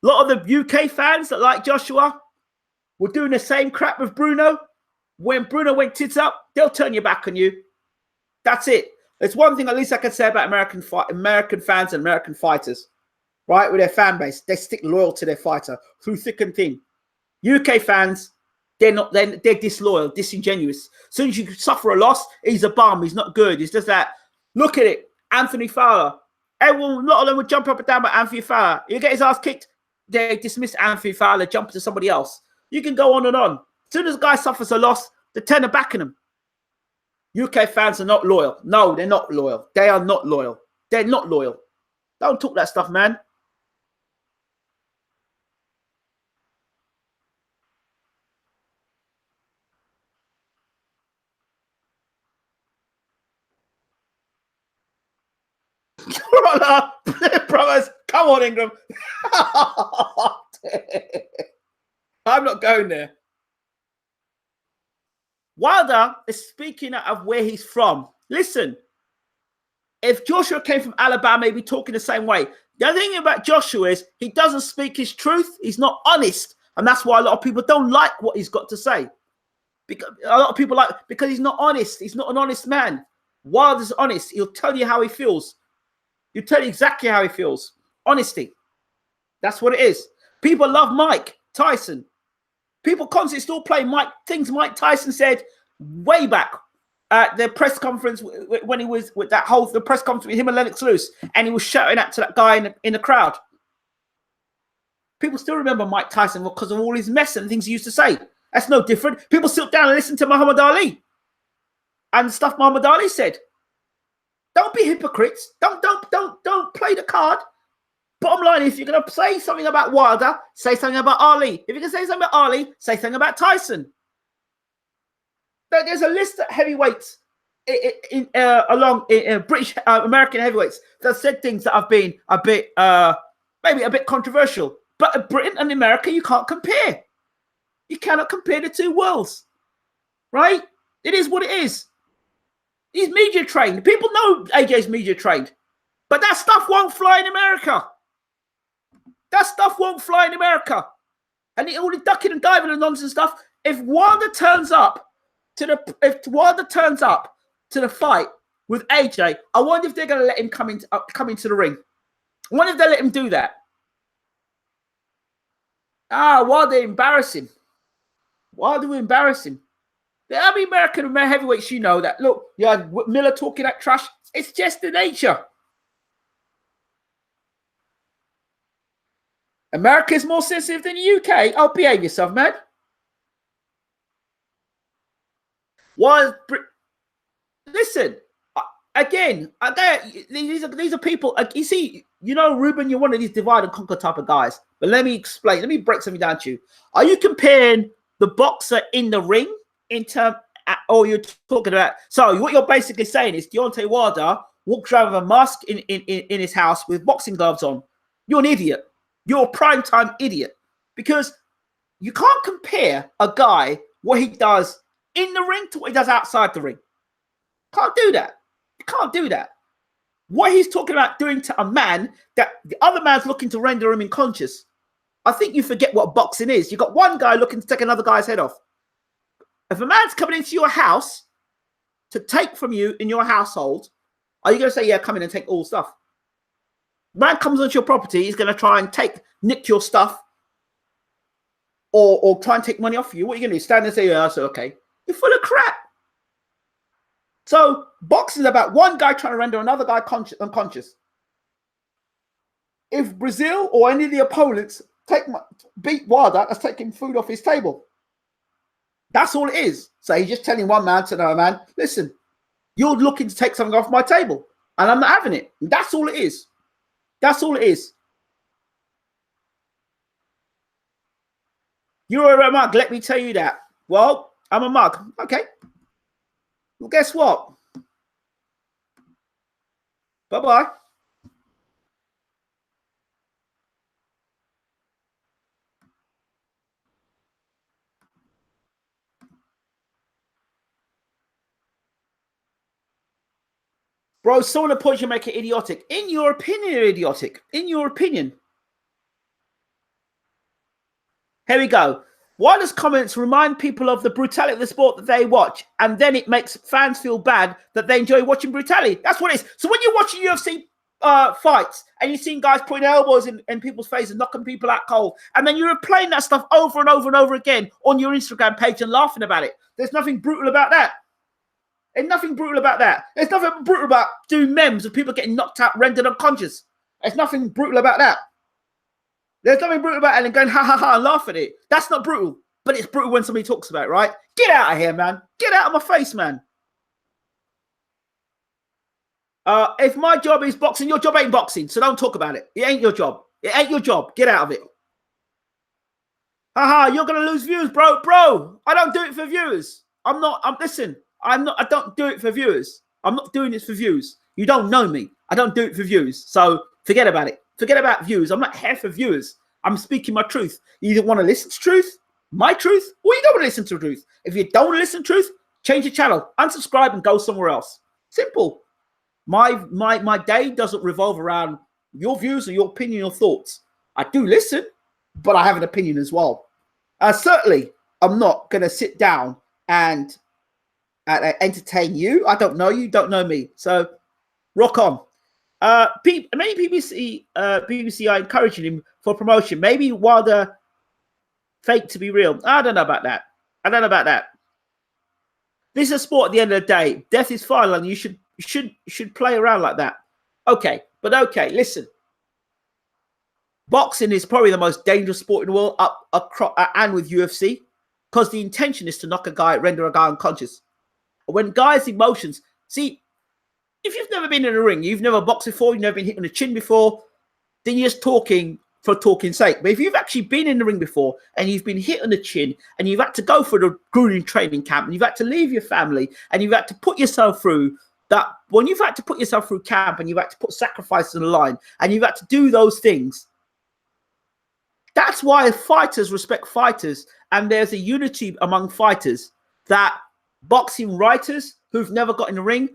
a lot of the UK fans that like Joshua were doing the same crap with Bruno. When Bruno went tits up, they'll turn your back on you. That's it. There's one thing at least I can say about American fans and American fighters, right? With their fan base, they stick loyal to their fighter through thick and thin. UK fans, they're disloyal, disingenuous. As soon as you suffer a loss, he's a bum. He's not good. It's just that. Look at it. Anthony Fowler. A lot of them would jump up and down by Anthony Fowler. You get his ass kicked, they dismiss Anthony Fowler, jump to somebody else. You can go on and on. As soon as a guy suffers a loss, they turn their back on him. UK fans are not loyal. No, they're not loyal. They are not loyal. They're not loyal. Don't talk that stuff, man. Brothers, come on, Ingram. I'm not going there. Wilder is speaking of where he's from. Listen, if Joshua came from Alabama, he'd be talking the same way. The other thing about Joshua is he doesn't speak his truth. He's not honest. And that's why a lot of people don't like what he's got to say. Because a lot of people like, because he's not honest. He's not an honest man. Wilder's honest. He'll tell you how he feels. He'll tell you exactly how he feels. Honesty. That's what it is. People love Mike Tyson. People constantly still play things Mike Tyson said way back at the press conference when he was with the press conference with him and Lennox Lewis, and he was shouting out to that guy in the crowd. People still remember Mike Tyson because of all his mess and things he used to say. That's no different. People sit down and listen to Muhammad Ali and stuff Muhammad Ali said. Don't be hypocrites. Don't play the card. Bottom line, if you're going to say something about Wilder, say something about Ali. If you're going to say something about Ali, say something about Tyson. There's a list of heavyweights along British American heavyweights that said things that have been a bit maybe a bit controversial. But Britain and America, you can't compare. You cannot compare the two worlds, right? It is what it is. He's media trained. People know AJ's media trained, but that stuff won't fly in America. That stuff won't fly in America. And all the ducking and diving and nonsense stuff. If Wilder turns up to the fight with AJ, I wonder if they're going to let him come into the ring. I wonder if they let him do that. Wilder embarrass him. Wilder embarrass him. There are American heavyweights, you know that. Look, you had Miller talking that trash. It's just the nature. America is more sensitive than the UK. Oh, behave yourself, man. Listen, again, these are people. You see, you know, Ruben, you're one of these divide and conquer type of guys. But let me explain. Let me break something down to you. Are you comparing the boxer in the ring or you're talking about? So what you're basically saying is Deontay Wilder walks around with a mask in his house with boxing gloves on. You're an idiot. You're a primetime idiot, because you can't compare a guy what he does in the ring to what he does outside the ring. Can't do that. You can't do that. What he's talking about doing to a man that the other man's looking to render him unconscious. I think you forget what boxing is. You've got one guy looking to take another guy's head off. If a man's coming into your house to take from you in your household, are you going to say, yeah, come in and take all stuff? Man comes onto your property, he's going to try and nick your stuff or try and take money off you. What are you going to do? Stand and say, yeah, that's okay. You're full of crap. So boxing is about one guy trying to render another guy unconscious. If Brazil or any of the opponents beat Wilder, that's taking food off his table. That's all it is. So he's just telling one man to another man, listen, you're looking to take something off my table and I'm not having it. And that's all it is. That's all it is. You're a mug, let me tell you that. Well, I'm a mug. Okay. Well, guess what? Bye-bye. Bro, some of the points you make are idiotic. In your opinion, you're idiotic. In your opinion. Here we go. Wilder's comments remind people of the brutality of the sport that they watch, and then it makes fans feel bad that they enjoy watching brutality. That's what it is. So when you're watching UFC fights and you're seeing guys putting elbows in people's faces, knocking people out cold, and then you're playing that stuff over and over and over again on your Instagram page and laughing about it, there's nothing brutal about that. There's nothing brutal about that. There's nothing brutal about doing memes of people getting knocked out, rendered unconscious. There's nothing brutal about that. There's nothing brutal about it and going ha ha ha and laugh at it. That's not brutal, but it's brutal when somebody talks about it, right? Get out of here, man. Get out of my face, man. If my job is boxing, your job ain't boxing, so don't talk about it. It ain't your job. It ain't your job. Get out of it. Haha, you're gonna lose views, bro. Bro, I don't do it for viewers. Listen, I don't do it for viewers. I'm not doing this for views. You don't know me. I don't do it for views. So forget about it. Forget about views. I'm not here for viewers. I'm speaking my truth. You either want to listen to truth, my truth, or you don't want to listen to truth. If you don't want to listen to truth, change your channel, unsubscribe, and go somewhere else. Simple. My day doesn't revolve around your views or your opinion or thoughts. I do listen, but I have an opinion as well. Certainly, I'm not going to sit down and entertain you. I don't know you, don't know me. So rock on. Many BBC are encouraging him for promotion. Maybe Wilder fake to be real. I don't know about that. I don't know about that. This is a sport at the end of the day. Death is final, and you should play around like that. Okay, but okay, listen. Boxing is probably the most dangerous sport in the world, and with UFC, because the intention is to knock a guy, render a guy unconscious. When guys' emotions, see, if you've never been in a ring, you've never boxed before, you've never been hit on the chin before, then you're just talking for talking's sake. But if you've actually been in the ring before and you've been hit on the chin and you've had to go for the grueling training camp and you've had to leave your family and you've had to put yourself through that, when you've had to put yourself through camp and you've had to put sacrifices on the line and you've had to do those things, that's why fighters respect fighters, and there's a unity among fighters that boxing writers who've never got in the ring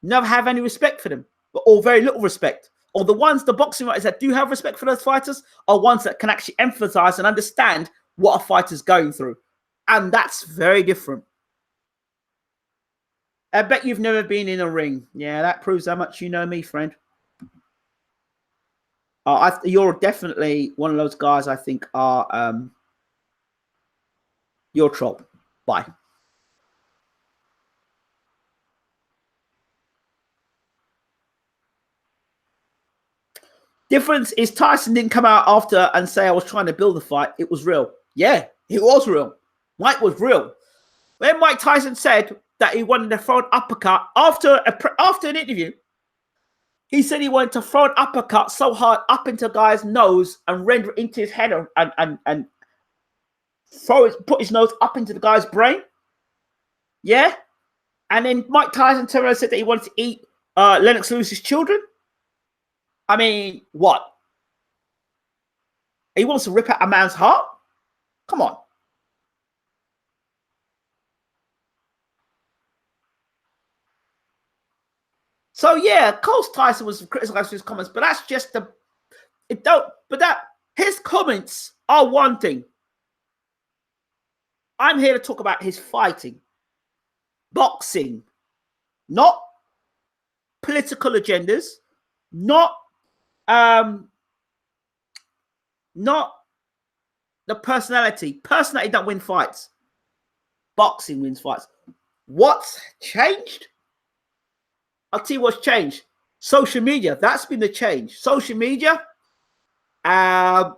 never have any respect for them, or very little respect. Or the boxing writers that do have respect for those fighters are ones that can actually emphasize and understand what a fighter's going through. And that's very different. I bet you've never been in a ring. Yeah, that proves how much you know me, friend. You're definitely one of those guys I think are you're a troll. Bye. Difference is Tyson didn't come out after and say I was trying to build a fight. It was real. Yeah, it was real. Mike was real. When Mike Tyson said that he wanted to throw an uppercut after an interview, he said he wanted to throw an uppercut so hard up into a guy's nose and render it into his head and put his nose up into the guy's brain. Yeah. And then Mike Tyson turned around and said that he wanted to eat Lennox Lewis's children. I mean, what? He wants to rip out a man's heart? Come on. So yeah, Coach Tyson was criticized for his comments, but that's just his comments are one thing. I'm here to talk about his fighting, boxing, not political agendas, not the personality. Personality don't win fights. Boxing wins fights. What's changed? I'll tell you what's changed. Social media. That's been the change. Social media and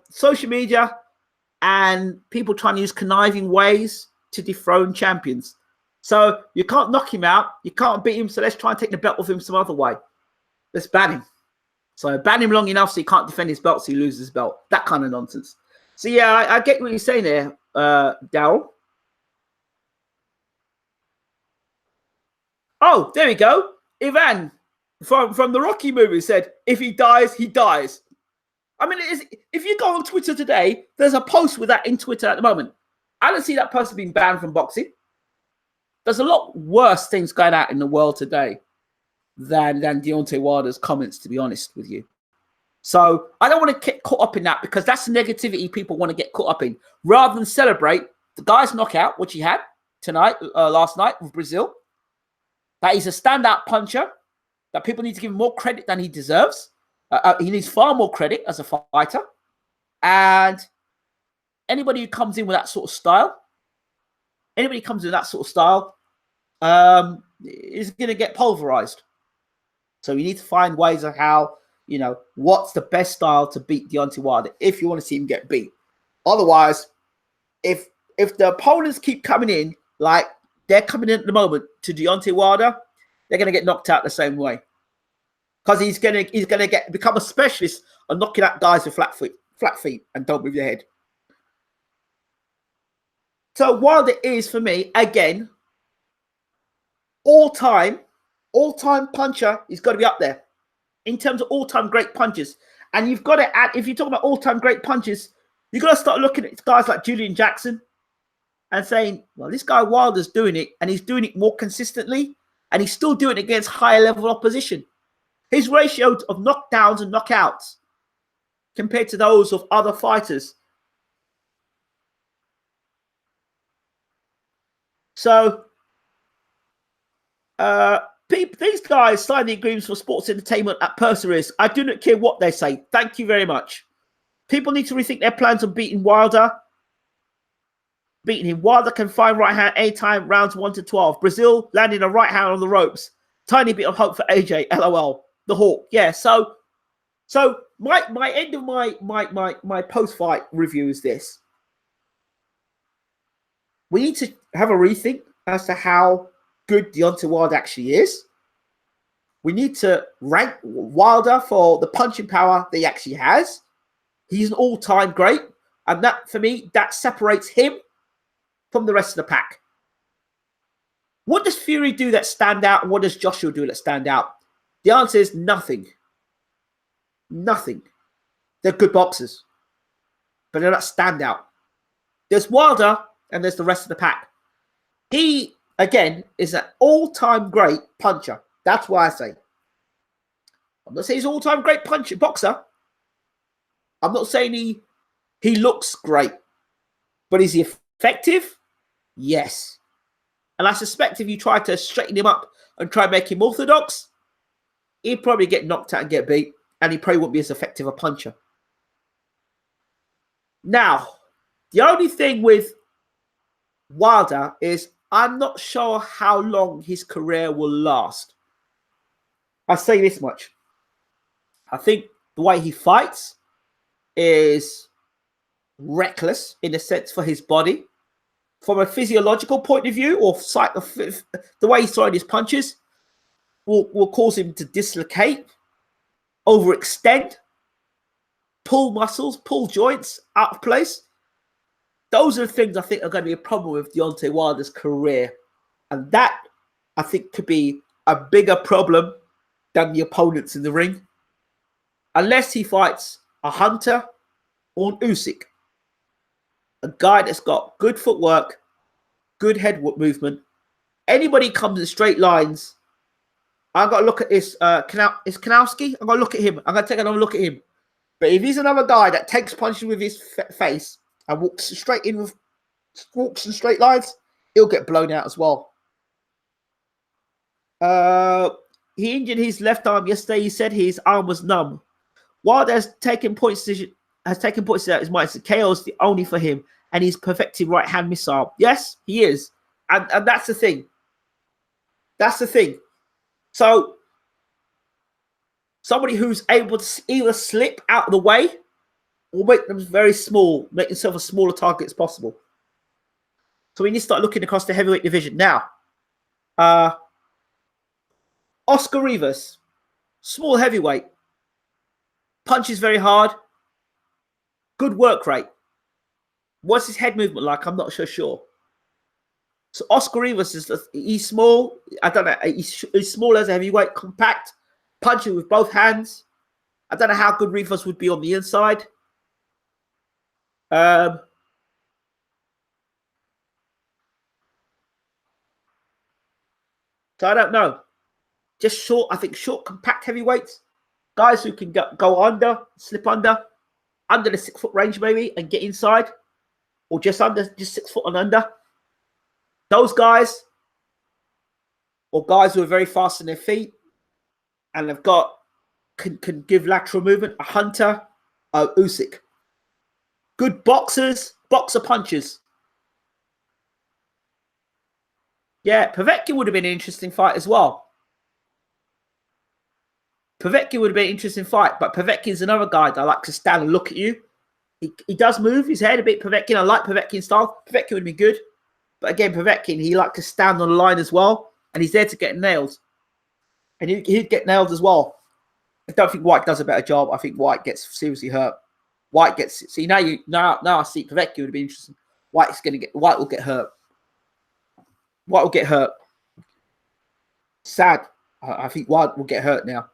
people trying to use conniving ways to dethrone champions. So you can't knock him out. You can't beat him. So let's try and take the belt off him some other way. Let's ban him. So ban him long enough so he can't defend his belt, so he loses his belt. That kind of nonsense. So yeah, I get what you're saying there, Daryl. Oh, there we go. Ivan from the Rocky movie said, if he dies, he dies. I mean, if you go on Twitter today, there's a post with that in Twitter at the moment. I don't see that person being banned from boxing. There's a lot worse things going out in the world today than Deontay Wilder's comments, to be honest with you. So I don't want to get caught up in that because that's the negativity people want to get caught up in. Rather than celebrate the guy's knockout, which he had last night with Brazil, that he's a standout puncher, that people need to give him more credit than he deserves. He needs far more credit as a fighter. And anybody who comes in with that sort of style, is going to get pulverized. So you need to find ways of how, what's the best style to beat Deontay Wilder if you want to see him get beat. Otherwise, if the opponents keep coming in like they're coming in at the moment to Deontay Wilder, they're going to get knocked out the same way. Because he's going to become a specialist on knocking out guys with flat feet and don't move your head. So Wilder is, for me, again, all-time puncher. He's got to be up there in terms of all-time great punches. And you've got to add, if you talk about all-time great punches, you've got to start looking at guys like Julian Jackson and saying, well, this guy Wilder's doing it, and he's doing it more consistently, and he's still doing it against higher-level opposition. His ratio of knockdowns and knockouts compared to those of other fighters. So, these guys sign the agreements for sports entertainment at purse risk. I do not care what they say. Thank you very much. People need to rethink their plans on beating Wilder. Beating him. Wilder can find right hand anytime, rounds 1 to 12. Brazil landing a right hand on the ropes. Tiny bit of hope for AJ. LOL. The Hawk. Yeah. So my end of my post-fight review is this. We need to have a rethink as to how good Deontay Wilder actually is. We need to rank Wilder for the punching power that he actually has. He's an all-time great. And that, for me, that separates him from the rest of the pack. What does Fury do that stand out? And what does Joshua do that stand out? The answer is nothing. Nothing. They're good boxers, but they're not standout. There's Wilder and there's the rest of the pack. He, again, is an all-time great puncher. That's why I say. I'm not saying he's an all-time great puncher, boxer. I'm not saying he looks great. But is he effective? Yes. And I suspect if you try to straighten him up and try and make him orthodox, he'd probably get knocked out and get beat. And he probably won't be as effective a puncher. Now, the only thing with Wilder is I'm not sure how long his career will last. I say this much. I think the way he fights is reckless in a sense for his body. From a physiological point of view, or the way he's throwing his punches will cause him to dislocate, overextend, pull muscles, pull joints out of place. Those are the things I think are going to be a problem with Deontay Wilder's career. And that, I think, could be a bigger problem than the opponents in the ring. Unless he fights a Hunter or an Usyk. A guy that's got good footwork, good head movement. Anybody comes in straight lines, I've got to look at this. Is Kanowski? I'm going to look at him. I'm going to take another look at him. But if he's another guy that takes punches with his face and walks in straight lines, he'll get blown out as well. He injured his left arm yesterday. He said his arm was numb. Wilder has taken points out his mind. KO is the only for him, and he's perfecting right hand missile. Yes, he is, and that's the thing. That's the thing. So somebody who's able to either slip out of the way or make them very small, make himself as small a target as possible. So we need to start looking across the heavyweight division now. Oscar Rivas, small heavyweight, punches very hard, good work rate. What's his head movement like? I'm not so sure. So Oscar Rivas he's small. I don't know. He's small as a heavyweight, compact, punching with both hands. I don't know how good Rivas would be on the inside. So I don't know. Just short, I think short, compact heavyweights. Guys who can go under, slip under the 6 foot range maybe and get inside. Or just 6 foot and under. Those guys, or guys who are very fast on their feet and have got can give lateral movement. A Hunter, Usyk. Good boxers, boxer punchers. Yeah, Povetkin would have been an interesting fight as well. Povetkin would have been an interesting fight, but Povetkin's another guy that likes to stand and look at you. He does move his head a bit, Povetkin. I like Povetkin's style. Povetkin would be good. But again, Povetkin, he likes to stand on the line as well. And he's there to get nailed. And he'd get nailed as well. I don't think White does a better job. I think White gets seriously hurt. White gets... See, now I see Povetkin would be interesting. White will get hurt. White will get hurt. Sad. I think White will get hurt now.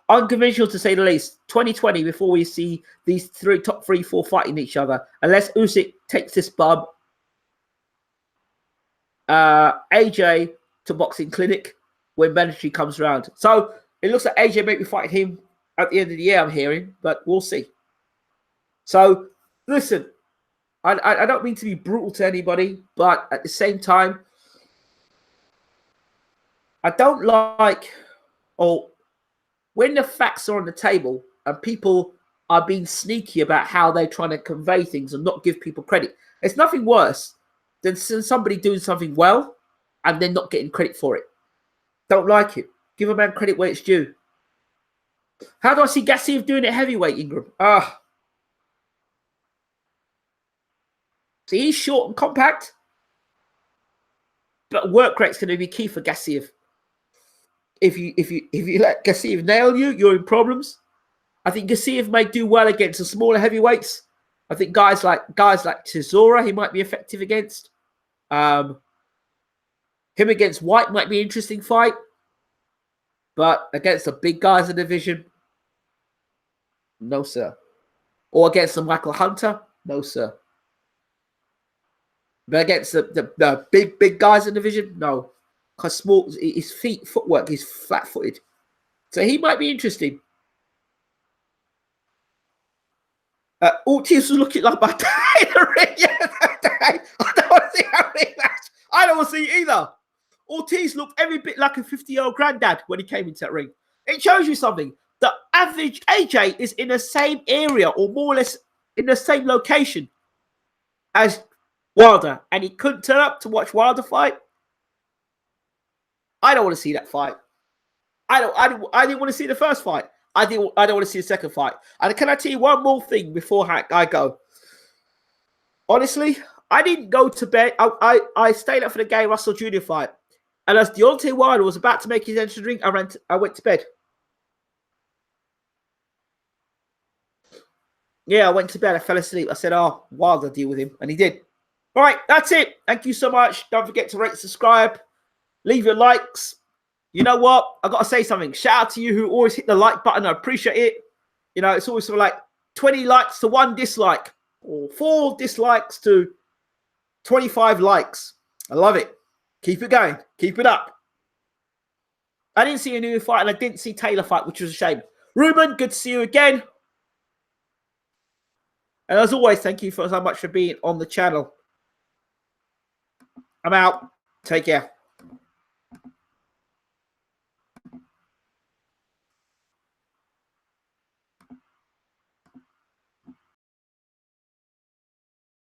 Unconventional to say the least. 2020 before we see these top 3-4 fighting each other. Unless Usyk takes this bub. AJ to boxing clinic when mandatory comes around. So it looks like AJ may be fighting him at the end of the year, I'm hearing, but we'll see. So listen, I don't mean to be brutal to anybody, but at the same time, I don't like, or when the facts are on the table and people are being sneaky about how they're trying to convey things and not give people credit. There's nothing worse than somebody doing something well and then not getting credit for it. Don't like it. Give a man credit where it's due. How do I see Gassiev doing it heavyweight, Ingram? See, he's short and compact, but work rate's going to be key for Gassiev. if you let Gassiev nail you, you're in problems. I think Gassiev may do well against the smaller heavyweights. I think guys like Chisora, he might be effective against. Him against White might be an interesting fight. But against the big guys in the division, no, sir. Or against the Michael Hunter, no, sir. But against the big guys in the division, no. Because small, his footwork, he's flat-footed. So he might be interesting. Ortiz was looking like my dad in the ring yesterday. I don't want to see how big that. I don't want to see it either. Ortiz looked every bit like a 50-year-old granddad when he came into that ring. It shows you something. The average AJ is in the same area or more or less in the same location as Wilder, and he couldn't turn up to watch Wilder fight. I don't want to see that fight. I didn't want to see the first fight. I don't want to see the second fight. And can I tell you one more thing before I go? Honestly, I didn't go to bed. I stayed up for the Gay Russell Jr. fight. And as Deontay Wilder was about to make his entrance ring, I went to bed. Yeah, I went to bed. I fell asleep. I said, oh, Wilder, deal with him. And he did. All right, that's it. Thank you so much. Don't forget to rate, subscribe, leave your likes. You know what? I got to say something. Shout out to you who always hit the like button. I appreciate it. You know, it's always sort of like 20 likes to 1 dislike, or 4 dislikes to 25 likes. I love it. Keep it going. Keep it up. I didn't see a new fight, and I didn't see Taylor fight, which was a shame. Ruben, good to see you again. And as always, thank you so much for being on the channel. I'm out. Take care.